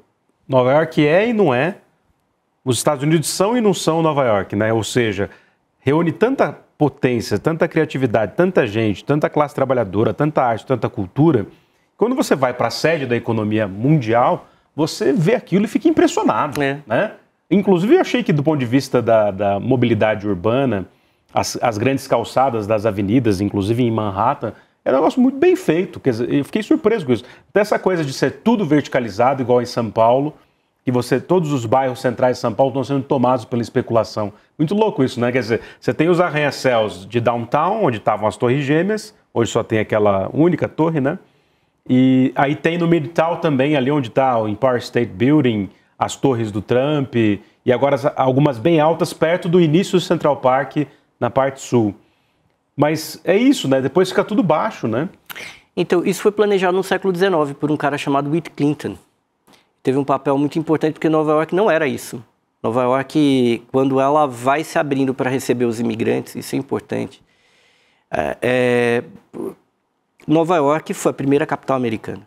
Nova York é e não é, os Estados Unidos são e não são Nova York, né? Ou seja, reúne tanta potência, tanta criatividade, tanta gente, tanta classe trabalhadora, tanta arte, tanta cultura. Quando você vai para a sede da economia mundial, você vê aquilo e fica impressionado, né? Inclusive, eu achei que do ponto de vista da mobilidade urbana, as grandes calçadas das avenidas, inclusive em Manhattan, é um negócio muito bem feito. Quer dizer, eu fiquei surpreso com isso. Até essa coisa de ser tudo verticalizado, igual em São Paulo, que todos os bairros centrais de São Paulo estão sendo tomados pela especulação. Muito louco isso, né? Quer dizer, você tem os arranha-céus de downtown, onde estavam as torres gêmeas, hoje só tem aquela única torre, né? E aí tem no Midtown também, ali onde está o Empire State Building, as torres do Trump, e agora algumas bem altas perto do início do Central Park, na parte sul. Mas é isso, né? Depois fica tudo baixo, né? Então, isso foi planejado no século XIX por um cara chamado Whit Clinton. Teve um papel muito importante porque Nova York não era isso. Nova York, quando ela vai se abrindo para receber os imigrantes, isso é importante. Nova York foi a primeira capital americana.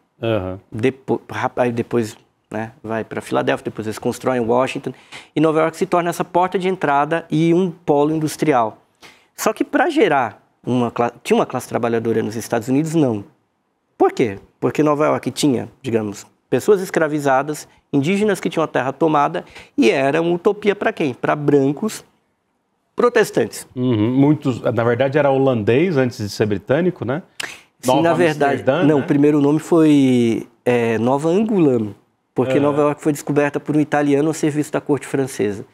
Depois né, vai para Filadélfia, depois eles constroem Washington. E Nova York se torna essa porta de entrada e um polo industrial. Só que para gerar tinha uma classe trabalhadora nos Estados Unidos? Não. Por quê? Porque Nova York tinha, digamos, pessoas escravizadas, indígenas que tinham a terra tomada, e era uma utopia para quem? Para brancos protestantes. Muitos, na verdade, era holandês antes de ser britânico, né? Sim, na verdade. Não, né? O primeiro nome foi Nova Angulama, porque Nova York foi descoberta por um italiano ao serviço da corte francesa.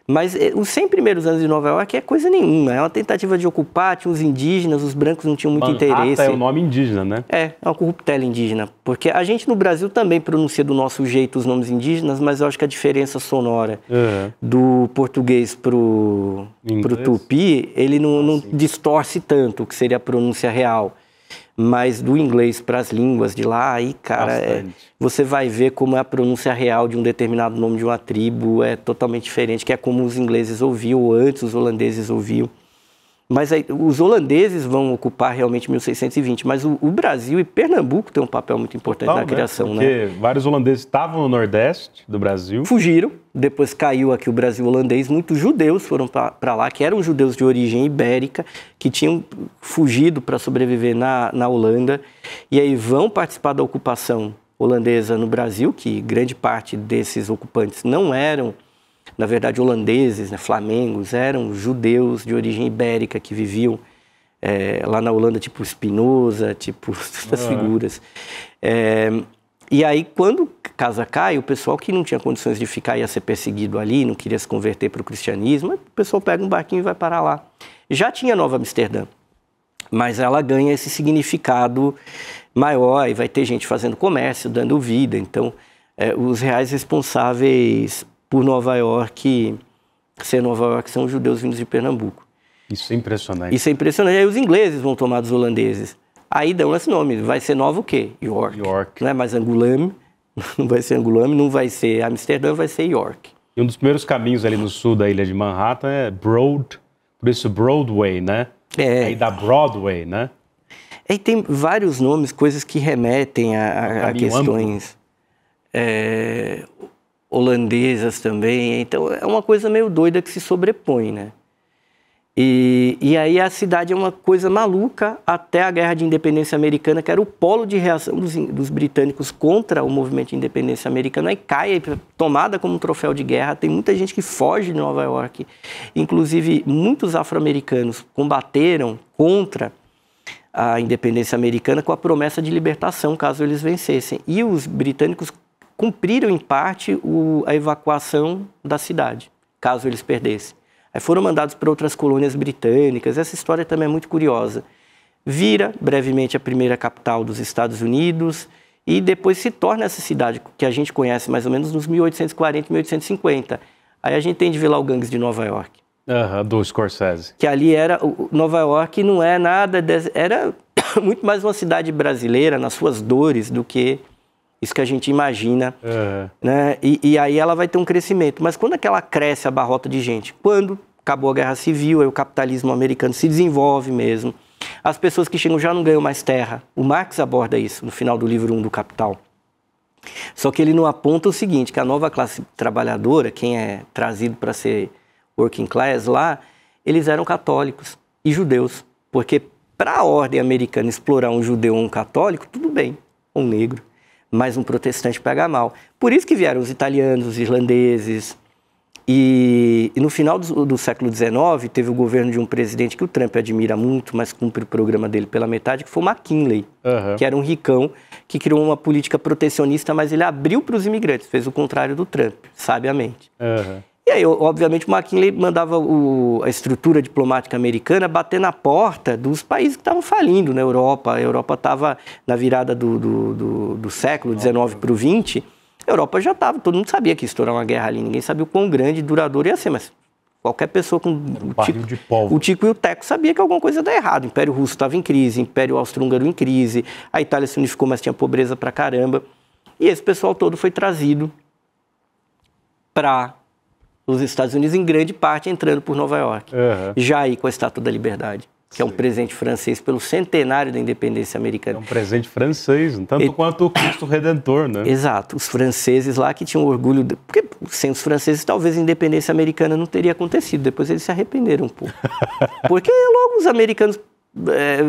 Mas os 100 primeiros anos de Nova York é coisa nenhuma, é uma tentativa de ocupar, tinha os indígenas, os brancos não tinham muito interesse. é o nome indígena, né? É uma corruptela indígena, porque a gente no Brasil também pronuncia do nosso jeito os nomes indígenas, mas eu acho que a diferença sonora do português pro tupi, ele não distorce tanto o que seria a pronúncia real. Mas do inglês para as línguas de lá, aí, cara, você vai ver como é a pronúncia real de um determinado nome de uma tribo, é totalmente diferente, que é como os ingleses ouviam, ou antes os holandeses ouviam. Mas aí, os holandeses vão ocupar realmente 1620, mas o Brasil e Pernambuco têm um papel muito importante na criação, Porque vários holandeses estavam no Nordeste do Brasil. Fugiram, depois caiu aqui o Brasil holandês, muitos judeus foram para lá, que eram judeus de origem ibérica, que tinham fugido para sobreviver na Holanda, e aí vão participar da ocupação holandesa no Brasil, que grande parte desses ocupantes não eram, na verdade, holandeses, né, flamengos, eram judeus de origem ibérica que viviam lá na Holanda, tipo Spinoza, tipo essas figuras. E aí, quando a casa cai, o pessoal que não tinha condições de ficar ia ser perseguido ali, não queria se converter para o cristianismo, o pessoal pega um barquinho e vai parar lá. Já tinha Nova Amsterdã, mas ela ganha esse significado maior e vai ter gente fazendo comércio, dando vida. Então, os reais responsáveis por Nova York, ser Nova York, são os judeus vindos de Pernambuco. Isso é impressionante. Isso é impressionante. Aí os ingleses vão tomar dos holandeses. Aí dão esse nome. Vai ser nova o quê? York. Não é mais Angulame, não vai ser Angulame, não vai ser Amsterdã, vai ser York. E um dos primeiros caminhos ali no sul da ilha de Manhattan é Broad, por isso Broadway, né? Aí da Broadway, né? E tem vários nomes, coisas que remetem a questões... holandesas também. Então é uma coisa meio doida que se sobrepõe, né? E aí a cidade é uma coisa maluca até a Guerra de Independência Americana, que era o polo de reação dos britânicos contra o movimento de independência americano. Aí cai, tomada como um troféu de guerra. Tem muita gente que foge de Nova York. Inclusive, muitos afro-americanos combateram contra a independência americana com a promessa de libertação, caso eles vencessem. E os britânicos cumpriram, em parte, a evacuação da cidade, caso eles perdessem. Aí foram mandados para outras colônias britânicas. Essa história também é muito curiosa. Vira, brevemente, a primeira capital dos Estados Unidos e depois se torna essa cidade que a gente conhece mais ou menos nos 1840 e 1850. Aí a gente tem de ver lá o Gangues de Nova York. Do Scorsese. Que ali era... Nova York não é nada... Era muito mais uma cidade brasileira nas suas dores do que isso que a gente imagina, né? E aí ela vai ter um crescimento. Mas quando é que ela cresce, abarrota de gente? Quando acabou a Guerra Civil, aí o capitalismo americano se desenvolve mesmo. As pessoas que chegam já não ganham mais terra. O Marx aborda isso no final do livro 1 do Capital. Só que ele não aponta o seguinte, que a nova classe trabalhadora, quem é trazido para ser working class lá, eles eram católicos e judeus. Porque para a ordem americana explorar um judeu ou um católico, tudo bem, um negro. Mas um protestante pega mal. Por isso que vieram os italianos, os irlandeses. E no final do século XIX, teve o governo de um presidente que o Trump admira muito, mas cumpre o programa dele pela metade, que foi o McKinley, que era um ricão, que criou uma política protecionista, mas ele abriu para os imigrantes, fez o contrário do Trump, sabiamente. E aí, obviamente, o McKinley mandava a estrutura diplomática americana bater na porta dos países que estavam falindo na Europa. A Europa estava na virada do século XIX para o XX. A Europa já estava, todo mundo sabia que ia estourar uma guerra ali. Ninguém sabia o quão grande e duradouro ia ser, mas qualquer pessoa com o tico e o teco sabia que alguma coisa ia dar errado. O Império Russo estava em crise, o Império Austro-Húngaro em crise, a Itália se unificou, mas tinha pobreza pra caramba. E esse pessoal todo foi trazido para os Estados Unidos, em grande parte entrando por Nova York. Já aí com a Estátua da Liberdade, que é um presente francês pelo centenário da independência americana. É um presente francês, tanto quanto o Cristo Redentor, né? Exato. Os franceses lá que tinham orgulho... Porque sem os franceses, talvez a independência americana não teria acontecido. Depois eles se arrependeram um pouco. Porque logo os americanos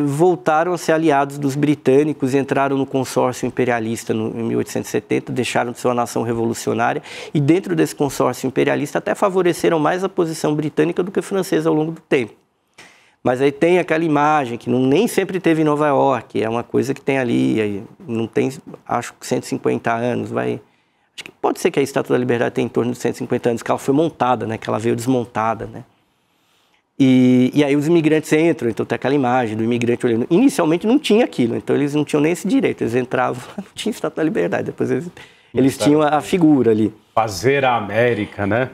voltaram a ser aliados dos britânicos e entraram no consórcio imperialista em 1870, deixaram de ser uma nação revolucionária e dentro desse consórcio imperialista até favoreceram mais a posição britânica do que a francesa ao longo do tempo. Mas aí tem aquela imagem que nem sempre teve em Nova York, é uma coisa que tem ali, aí não tem, acho que 150 anos, acho que pode ser que a Estátua da Liberdade tenha em torno de 150 anos, que ela foi montada, né, que ela veio desmontada, né. E aí os imigrantes entram, então tem aquela imagem do imigrante olhando. Inicialmente não tinha aquilo, então eles não tinham nem esse direito, eles entravam, não tinha Estátua da Liberdade, depois eles tinham a figura ali. Fazer a América, né?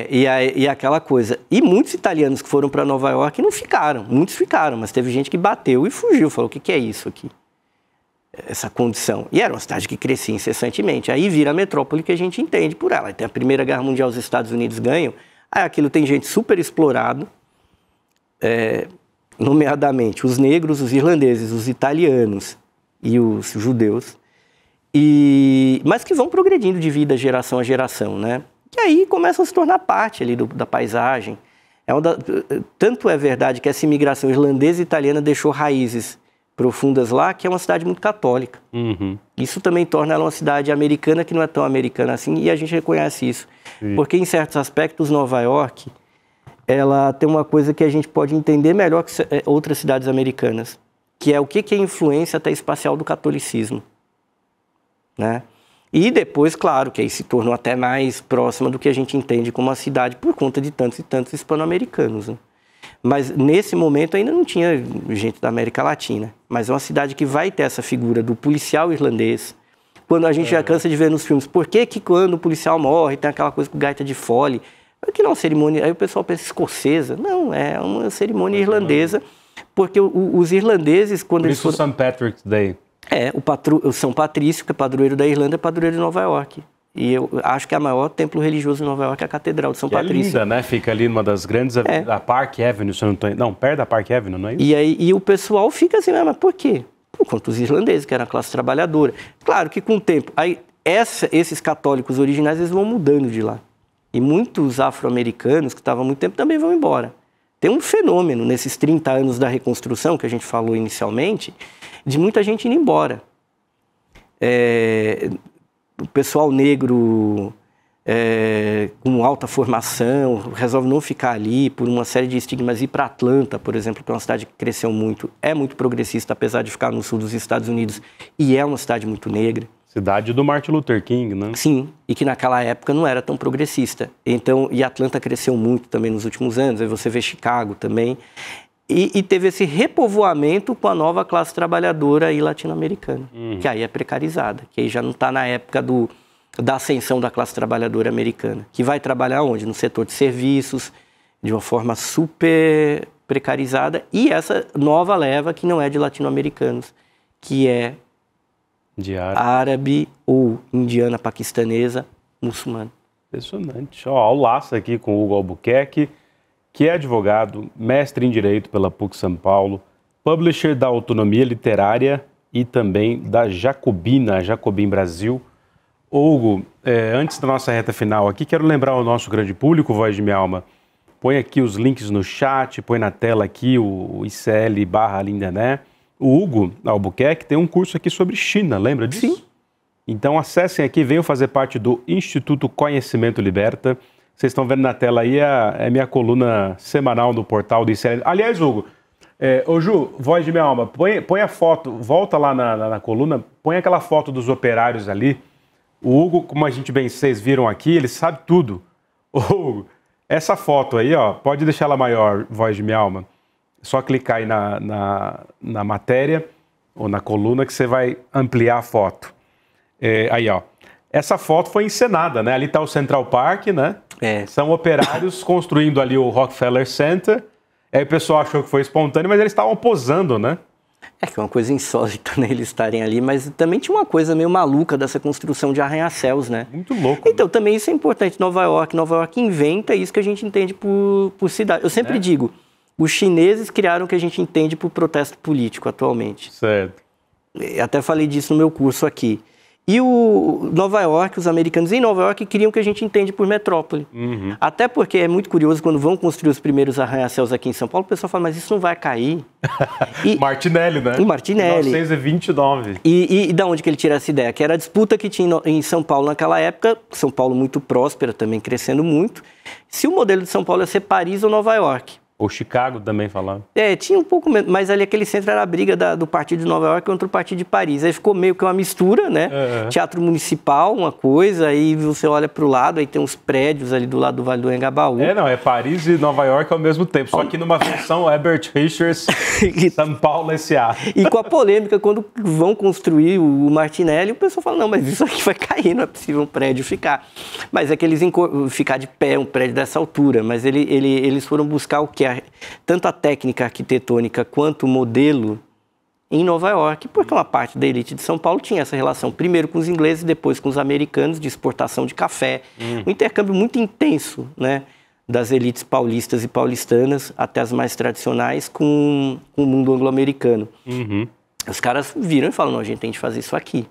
E aquela coisa. E muitos italianos que foram para Nova York não ficaram, muitos ficaram, mas teve gente que bateu e fugiu, falou, o que é isso aqui? Essa condição. E era uma cidade que crescia incessantemente, aí vira a metrópole que a gente entende por ela. Aí tem a Primeira Guerra Mundial, os Estados Unidos ganham, aí aquilo tem gente super explorado, nomeadamente os negros, os irlandeses, os italianos e os judeus, mas que vão progredindo de vida geração a geração, né? E aí começam a se tornar parte ali da paisagem. Tanto é verdade que essa imigração irlandesa e italiana deixou raízes profundas lá, que é uma cidade muito católica. Isso também torna ela uma cidade americana que não é tão americana assim, e a gente reconhece isso. Porque em certos aspectos Nova York ela tem uma coisa que a gente pode entender melhor que outras cidades americanas, que é o que é a influência até espacial do catolicismo, né? E depois, claro, que aí se tornou até mais próxima do que a gente entende como uma cidade por conta de tantos e tantos hispano-americanos, né? Mas nesse momento ainda não tinha gente da América Latina, mas é uma cidade que vai ter essa figura do policial irlandês. Quando a gente já cansa de ver nos filmes, por que quando o policial morre tem aquela coisa com gaita de fole? Aquilo é uma cerimônia, aí o pessoal pensa escocesa. Não, é uma cerimônia irlandesa, porque os irlandeses, quando eles foram... St. Patrick's Day. O São Patrício, que é padroeiro da Irlanda, é padroeiro de Nova York. E eu acho que o maior templo religioso de Nova York é a Catedral de São Patrício. É linda, né? Fica ali numa das grandes... A Park Avenue, se eu não estou... Não, perto da Park Avenue, não é isso? E o pessoal fica assim, mas por quê? Por conta dos irlandeses, que era a classe trabalhadora. Claro que com o tempo... Aí esses católicos originais eles vão mudando de lá. E muitos afro-americanos que estavam há muito tempo também vão embora. Tem um fenômeno nesses 30 anos da reconstrução, que a gente falou inicialmente, de muita gente indo embora. O pessoal negro com alta formação resolve não ficar ali por uma série de estigmas, ir para Atlanta, por exemplo, que é uma cidade que cresceu muito, é muito progressista, apesar de ficar no sul dos Estados Unidos, e é uma cidade muito negra. Cidade do Martin Luther King, né? Sim, e que naquela época não era tão progressista. Então, e Atlanta cresceu muito também nos últimos anos, aí você vê Chicago também, e teve esse repovoamento com a nova classe trabalhadora aí latino-americana, que aí é precarizada, que aí já não está na época da ascensão da classe trabalhadora americana, que vai trabalhar onde? No setor de serviços, de uma forma super precarizada, e essa nova leva que não é de latino-americanos, que é de árabe ou indiana, paquistanesa, muçulmana. Impressionante. Ó, o laço aqui com o Hugo Albuquerque, que é advogado, mestre em Direito pela PUC São Paulo, publisher da Autonomia Literária e também da Jacobin Brasil. Hugo, antes da nossa reta final aqui, quero lembrar o nosso grande público, Voz de Minha Alma, põe aqui os links no chat, põe na tela aqui o ICL/Lindené. O Hugo Albuquerque tem um curso aqui sobre China, lembra disso? Sim. Então acessem aqui, venham fazer parte do Instituto Conhecimento Liberta. Vocês estão vendo na tela aí, é minha coluna semanal no portal do ICL. Aliás, Hugo, ô Ju, Voz de Minha Alma, põe a foto, volta lá na coluna, põe aquela foto dos operários ali. O Hugo, como a gente bem, vocês viram aqui, ele sabe tudo. Ô, Hugo, essa foto aí, ó, pode deixar ela maior, Voz de Minha Alma. Só clicar aí na matéria ou na coluna que você vai ampliar a foto. Aí, ó. Essa foto foi encenada, né? Ali está o Central Park, né? São operários construindo ali o Rockefeller Center. Aí o pessoal achou que foi espontâneo, mas eles estavam posando, né? É que é uma coisa insólita, né, eles estarem ali, mas também tinha uma coisa meio maluca dessa construção de arranha-céus, né? Muito louco. Então, também isso é importante. Nova York inventa isso que a gente entende por cidade. Eu sempre digo, os chineses criaram o que a gente entende por protesto político atualmente. Certo. Até falei disso no meu curso aqui. E Nova York, os americanos em Nova York queriam o que a gente entende por metrópole. Até porque é muito curioso, quando vão construir os primeiros arranha-céus aqui em São Paulo, o pessoal fala, mas isso não vai cair. Martinelli, né? O Martinelli. 1929. E da onde que ele tira essa ideia? Que era a disputa que tinha em São Paulo naquela época, São Paulo muito próspera, também crescendo muito, se o modelo de São Paulo ia ser Paris ou Nova York. Ou Chicago também falava. Tinha um pouco menos, mas ali aquele centro era a briga do Partido de Nova York contra o Partido de Paris. Aí ficou meio que uma mistura, né? Teatro Municipal, uma coisa, aí você olha para o lado, aí tem uns prédios ali do lado do Vale do Engabaú. É Paris e Nova York ao mesmo tempo, só que numa versão Herbert Richards, São Paulo S.A. E com a polêmica, quando vão construir o Martinelli, o pessoal fala, não, mas isso aqui vai cair, não é possível um prédio ficar. Mas é que eles ficar de pé, um prédio dessa altura, mas eles foram buscar o quê? Tanto a técnica arquitetônica quanto o modelo em Nova York, porque uma parte da elite de São Paulo tinha essa relação, primeiro com os ingleses, depois com os americanos, de exportação de café. Um intercâmbio muito intenso, né, das elites paulistas e paulistanas, até as mais tradicionais, com o mundo anglo-americano. Os caras viram e falam, não, a gente tem que fazer isso aqui.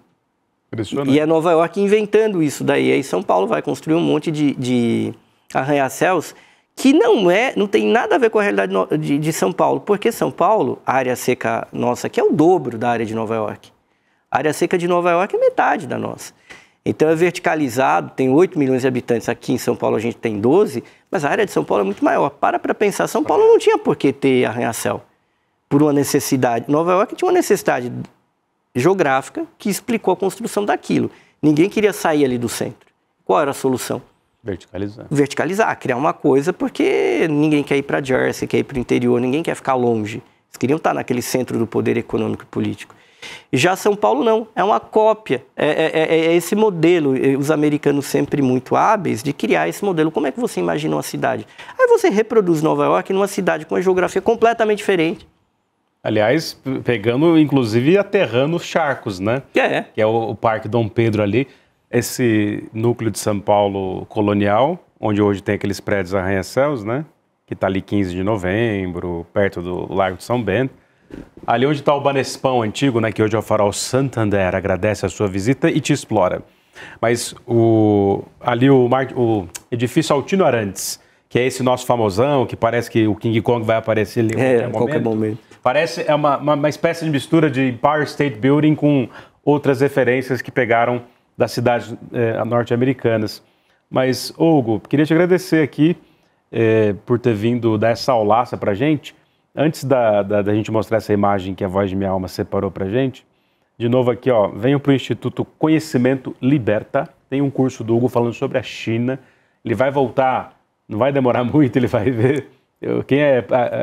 E é Nova York inventando isso daí. Aí São Paulo vai construir um monte de arranha-céus que não tem nada a ver com a realidade de São Paulo, porque São Paulo, a área seca nossa aqui é o dobro da área de Nova York. A área seca de Nova York é metade da nossa. Então é verticalizado, tem 8 milhões de habitantes, aqui em São Paulo a gente tem 12, mas a área de São Paulo é muito maior. Para pensar, São Paulo não tinha por que ter arranha-céu, por uma necessidade. Nova York tinha uma necessidade geográfica que explicou a construção daquilo. Ninguém queria sair ali do centro. Qual era a solução? Verticalizar, criar uma coisa, porque ninguém quer ir para Jersey, quer ir para o interior, ninguém quer ficar longe. Eles queriam estar naquele centro do poder econômico e político. E já São Paulo não, é uma cópia, é esse modelo, os americanos sempre muito hábeis de criar esse modelo. Como é que você imagina uma cidade? Aí você reproduz Nova York numa cidade com uma geografia completamente diferente. Aliás, pegando, inclusive, aterrando os charcos, né? Que é o Parque Dom Pedro ali. Esse núcleo de São Paulo colonial, onde hoje tem aqueles prédios arranha-céus, né? Que está ali 15 de novembro, perto do Largo de São Bento. Ali onde está o Banespão antigo, né? Que hoje é o Farol Santander, agradece a sua visita e te explora. Mas ali o edifício Altino Arantes, que é esse nosso famosão, que parece que o King Kong vai aparecer ali em qualquer momento. Parece uma espécie de mistura de Empire State Building com outras referências que pegaram das cidades norte-americanas. Mas, Hugo, queria te agradecer aqui por ter vindo dar essa aulaça pra gente. Antes da gente mostrar essa imagem que a Voz de Minha Alma separou pra gente, de novo aqui, ó, venham para o Instituto Conhecimento Liberta. Tem um curso do Hugo falando sobre a China. Ele vai voltar, não vai demorar muito, ele vai ver. Quem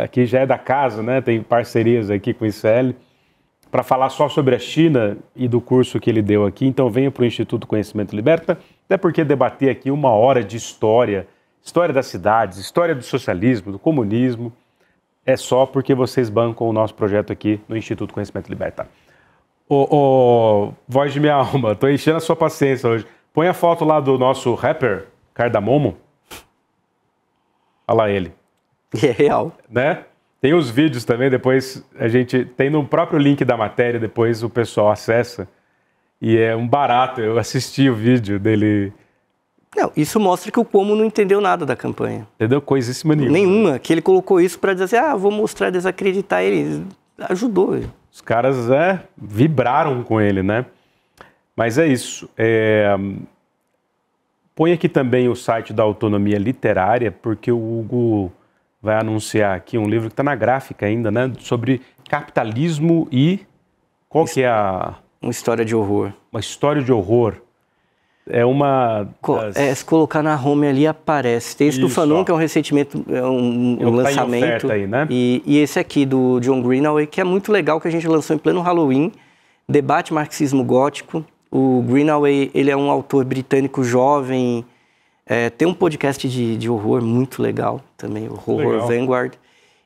aqui já é da casa, né? Tem parcerias aqui com o ICL, para falar só sobre a China e do curso que ele deu aqui. Então venham para o Instituto Conhecimento Liberta, até porque debater aqui 1 hora de história das cidades, história do socialismo, do comunismo, é só porque vocês bancam o nosso projeto aqui no Instituto Conhecimento Liberta. Voz de Minha Alma, tô enchendo a sua paciência hoje. Põe a foto lá do nosso rapper, Cardamomo. Olha lá ele. É real. Né? Tem os vídeos também, depois a gente tem no próprio link da matéria, depois o pessoal acessa. E é um barato, eu assisti o vídeo dele. Não, isso mostra que o Cuomo não entendeu nada da campanha. Entendeu? Coisíssima nenhuma. Nenhuma, que ele colocou isso para dizer assim, vou mostrar, desacreditar ele. Ajudou ele. Os caras vibraram com ele, né? Mas é isso. Põe aqui também o site da Autonomia Literária, porque o Hugo vai anunciar aqui um livro que está na gráfica ainda, né? Sobre capitalismo e... Qual que é a... Uma história de horror. Uma história de horror. É uma... se colocar na home ali, aparece. Tem esse do Fanon, que é um ressentimento, um lançamento. Tá em oferta aí, né? E esse aqui do John Greenaway, que é muito legal, que a gente lançou em pleno Halloween. Debate marxismo gótico. O Greenaway, ele é um autor britânico jovem. Tem um podcast de horror muito legal também, o Horror Vanguard.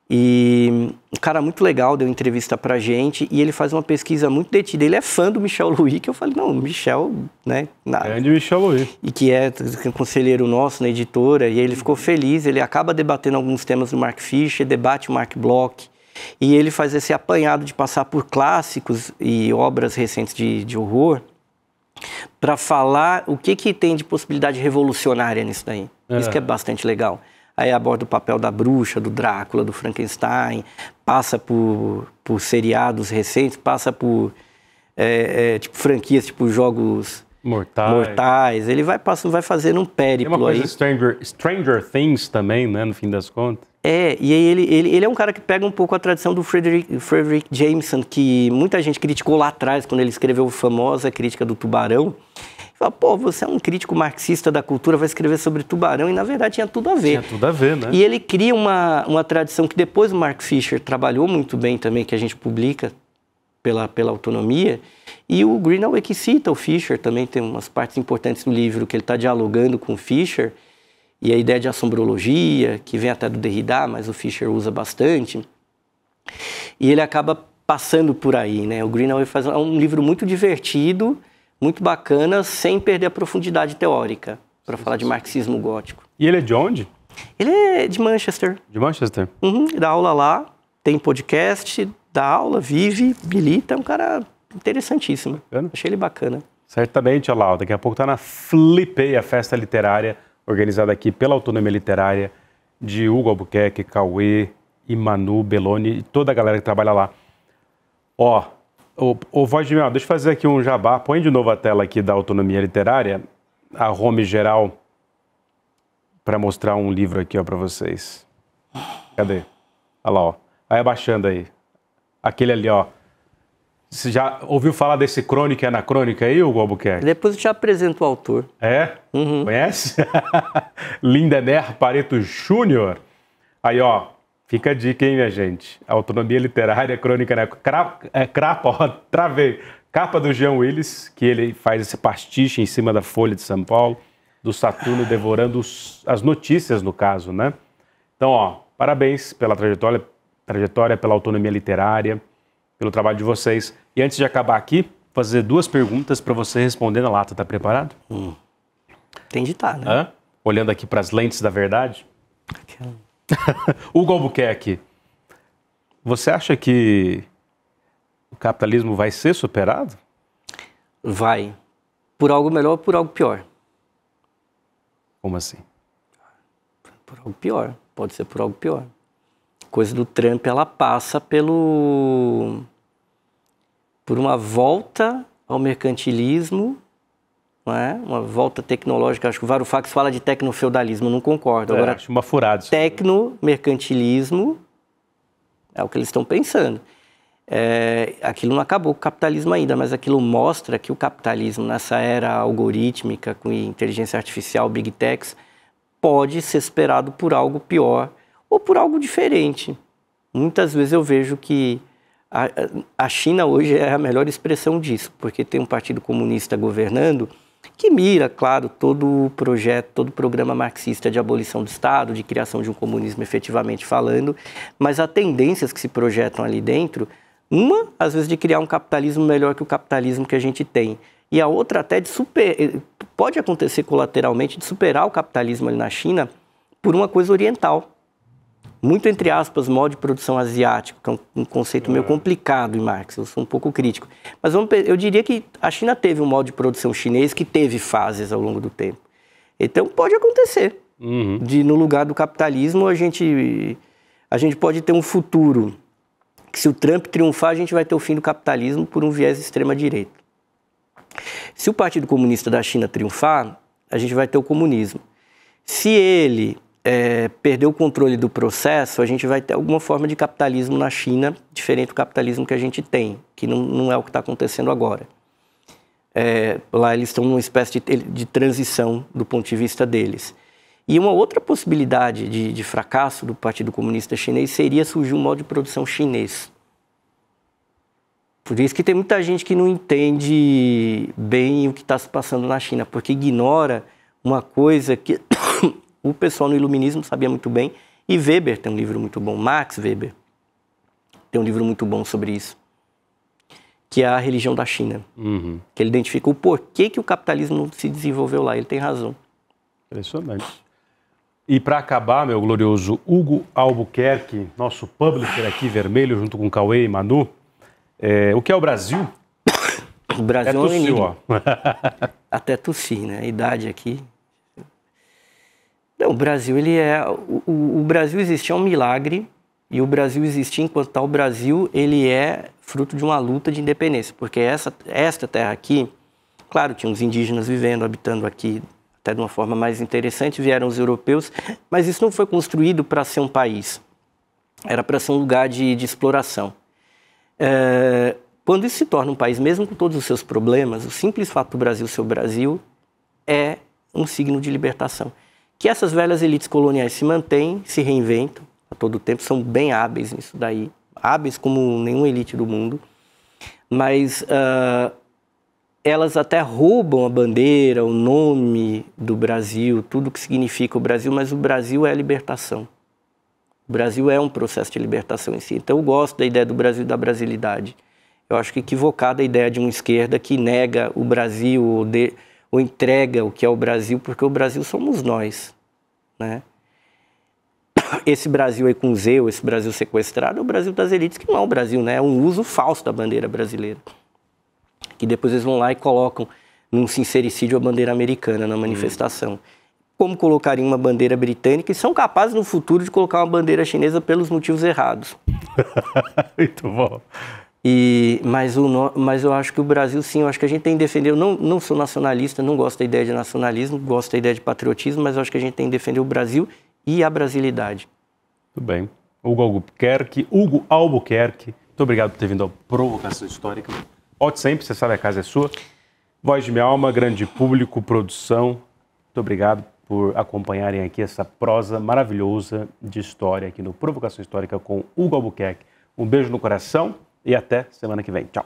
E um cara muito legal, deu entrevista pra gente, e ele faz uma pesquisa muito detida. Ele é fã do Michel Louis, que eu falei, não, Michel, né? Grande Michel Louis. E que é conselheiro nosso na editora, e ele ficou feliz, ele acaba debatendo alguns temas do Mark Fisher, debate o Mark Bloch, e ele faz esse apanhado de passar por clássicos e obras recentes de horror, para falar o que tem de possibilidade revolucionária nisso daí. Isso que é bastante legal. Aí aborda o papel da bruxa, do Drácula, do Frankenstein, passa por seriados recentes, passa por tipo franquias, tipo jogos mortais. Ele vai fazendo um périplo aí. Tem uma coisa Stranger Things também, né, no fim das contas. E aí ele é um cara que pega um pouco a tradição do Frederick Jameson, que muita gente criticou lá atrás, quando ele escreveu a famosa crítica do Tubarão. Fala, você é um crítico marxista da cultura, vai escrever sobre Tubarão, e na verdade tinha tudo a ver. Tinha tudo a ver, né? E ele cria uma tradição que depois o Mark Fisher trabalhou muito bem também, que a gente publica pela Autonomia, e o Greenaway que cita o Fisher também, tem umas partes importantes do livro que ele está dialogando com o Fisher, e a ideia de assombrologia, que vem até do Derrida, mas o Fisher usa bastante, e ele acaba passando por aí, né? O Greenaway faz um livro muito divertido, muito bacana, sem perder a profundidade teórica, para falar de marxismo gótico. E ele é de onde? Ele é de Manchester. De Manchester? Dá aula lá, tem podcast, dá aula, vive, milita, é um cara interessantíssimo. Bacana. Achei ele bacana. Certamente, olha lá, daqui a pouco está na Flipei, a festa literária, organizada aqui pela Autonomia Literária, de Hugo Albuquerque, Cauê e Manu Belloni, e toda a galera que trabalha lá. Voz de Minha Alma, deixa eu fazer aqui um jabá. Põe de novo a tela aqui da Autonomia Literária, a home geral, para mostrar um livro aqui para vocês. Cadê? Olha lá, Vai abaixando aí. Aquele ali, Você já ouviu falar desse Crônica e Anacrônica aí, Hugo Albuquerque? Depois eu te apresento o autor. É? Conhece? Lindener Pareto Júnior. Aí, fica a dica, hein, minha gente? Autonomia Literária, Crônica, travei. Capa do Jean Willis, que ele faz esse pastiche em cima da Folha de São Paulo, do Saturno devorando as notícias, no caso, né? Então, parabéns pela trajetória, pela autonomia literária, pelo trabalho de vocês. E antes de acabar aqui, fazer 2 perguntas para você responder na lata. Tá preparado? Tem de estar, né? Olhando aqui para as lentes da verdade. Hugo Albuquerque, você acha que o capitalismo vai ser superado? Vai. Por algo melhor ou por algo pior? Como assim? Por algo pior. Pode ser por algo pior. A coisa do Trump, ela passa por uma volta ao mercantilismo, não é? Uma volta tecnológica. Acho que o Varoufakis fala de tecnofeudalismo, não concordo. Agora, acho uma furada. Tecnomercantilismo é o que eles estão pensando. Aquilo não acabou com o capitalismo ainda, mas aquilo mostra que o capitalismo, nessa era algorítmica, com inteligência artificial, big techs, pode ser esperado por algo pior ou por algo diferente. Muitas vezes eu vejo que a China hoje é a melhor expressão disso, porque tem um partido comunista governando que mira, claro, todo o projeto, todo o programa marxista de abolição do Estado, de criação de um comunismo efetivamente falando, mas há tendências que se projetam ali dentro, uma, às vezes, de criar um capitalismo melhor que o capitalismo que a gente tem, e a outra até pode acontecer colateralmente de superar o capitalismo ali na China por uma coisa oriental. Muito, entre aspas, modo de produção asiático, que é um conceito meio complicado em Marx, eu sou um pouco crítico. Mas eu diria que a China teve um modo de produção chinês que teve fases ao longo do tempo. Então, pode acontecer. No lugar do capitalismo, a gente pode ter um futuro que, se o Trump triunfar, a gente vai ter o fim do capitalismo por um viés extrema-direita. Se o Partido Comunista da China triunfar, a gente vai ter o comunismo. Se ele perder o controle do processo, a gente vai ter alguma forma de capitalismo na China, diferente do capitalismo que a gente tem, que não é o que está acontecendo agora. Lá eles estão numa espécie de transição do ponto de vista deles. E uma outra possibilidade de fracasso do Partido Comunista Chinês seria surgir um modo de produção chinês. Por isso que tem muita gente que não entende bem o que está se passando na China, porque ignora uma coisa que o pessoal no iluminismo sabia muito bem, e Weber tem um livro muito bom, Max Weber tem um livro muito bom sobre isso, que é A Religião da China, que ele identifica o porquê que o capitalismo não se desenvolveu lá. Ele tem razão. Impressionante. E para acabar, meu glorioso Hugo Albuquerque, nosso publisher aqui vermelho, junto com Cauê e Manu, o que é o Brasil? O Brasil é um enigma. Ó. Até tossi, né? A idade aqui. Não, o Brasil, o Brasil existir é um milagre, e o Brasil existir enquanto tal, o Brasil, ele é fruto de uma luta de independência, porque esta terra aqui, claro, tinha uns indígenas vivendo, habitando aqui, até de uma forma mais interessante, vieram os europeus, mas isso não foi construído para ser um país, era para ser um lugar de exploração. Quando isso se torna um país, mesmo com todos os seus problemas, o simples fato do Brasil ser o Brasil é um signo de libertação. Que essas velhas elites coloniais se mantêm, se reinventam a todo tempo, são bem hábeis nisso daí, hábeis como nenhuma elite do mundo, mas elas até roubam a bandeira, o nome do Brasil, tudo que significa o Brasil, mas o Brasil é a libertação. O Brasil é um processo de libertação em si. Então eu gosto da ideia do Brasil e da brasilidade. Eu acho que é equivocada a ideia de uma esquerda que nega o Brasil ou entrega o que é o Brasil, porque o Brasil somos nós, né? Esse Brasil aí com Z, esse Brasil sequestrado, é o Brasil das elites, que não é o Brasil, né? É um uso falso da bandeira brasileira. Que depois eles vão lá e colocam num sincericídio a bandeira americana na manifestação. Como colocariam uma bandeira britânica, e são capazes no futuro de colocar uma bandeira chinesa pelos motivos errados. Muito bom. Mas eu acho que o Brasil, sim, eu acho que a gente tem que defender. Eu não sou nacionalista, não gosto da ideia de nacionalismo, gosto da ideia de patriotismo, mas eu acho que a gente tem que defender o Brasil e a brasilidade. Tudo bem. Hugo Albuquerque, muito obrigado por ter vindo ao Provocação Histórica. Volte sempre, você sabe, a casa é sua. Voz de minha alma, grande público, produção, muito obrigado por acompanharem aqui essa prosa maravilhosa de história aqui no Provocação Histórica com Hugo Albuquerque. Um beijo no coração e até semana que vem. Tchau.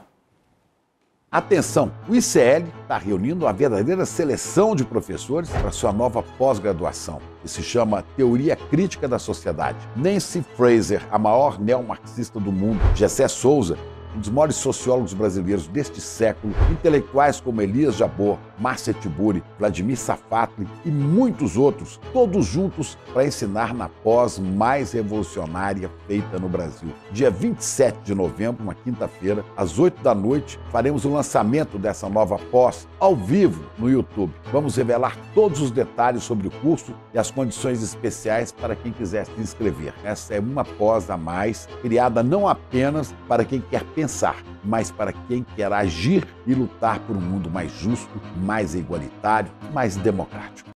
Atenção, o ICL está reunindo uma verdadeira seleção de professores para sua nova pós-graduação, que se chama Teoria Crítica da Sociedade. Nancy Fraser, a maior neomarxista do mundo, Gessé Souza, um dos maiores sociólogos brasileiros deste século, intelectuais como Elias Jabbour, Márcia Tiburi, Vladimir Safatli e muitos outros, todos juntos para ensinar na pós mais revolucionária feita no Brasil. Dia 27 de novembro, uma quinta-feira, às 8 da noite, faremos o lançamento dessa nova pós ao vivo no YouTube. Vamos revelar todos os detalhes sobre o curso e as condições especiais para quem quiser se inscrever. Essa é uma pós a mais, criada não apenas para quem quer pensar, mas para quem quer agir e lutar por um mundo mais justo, mais igualitário, mais democrático.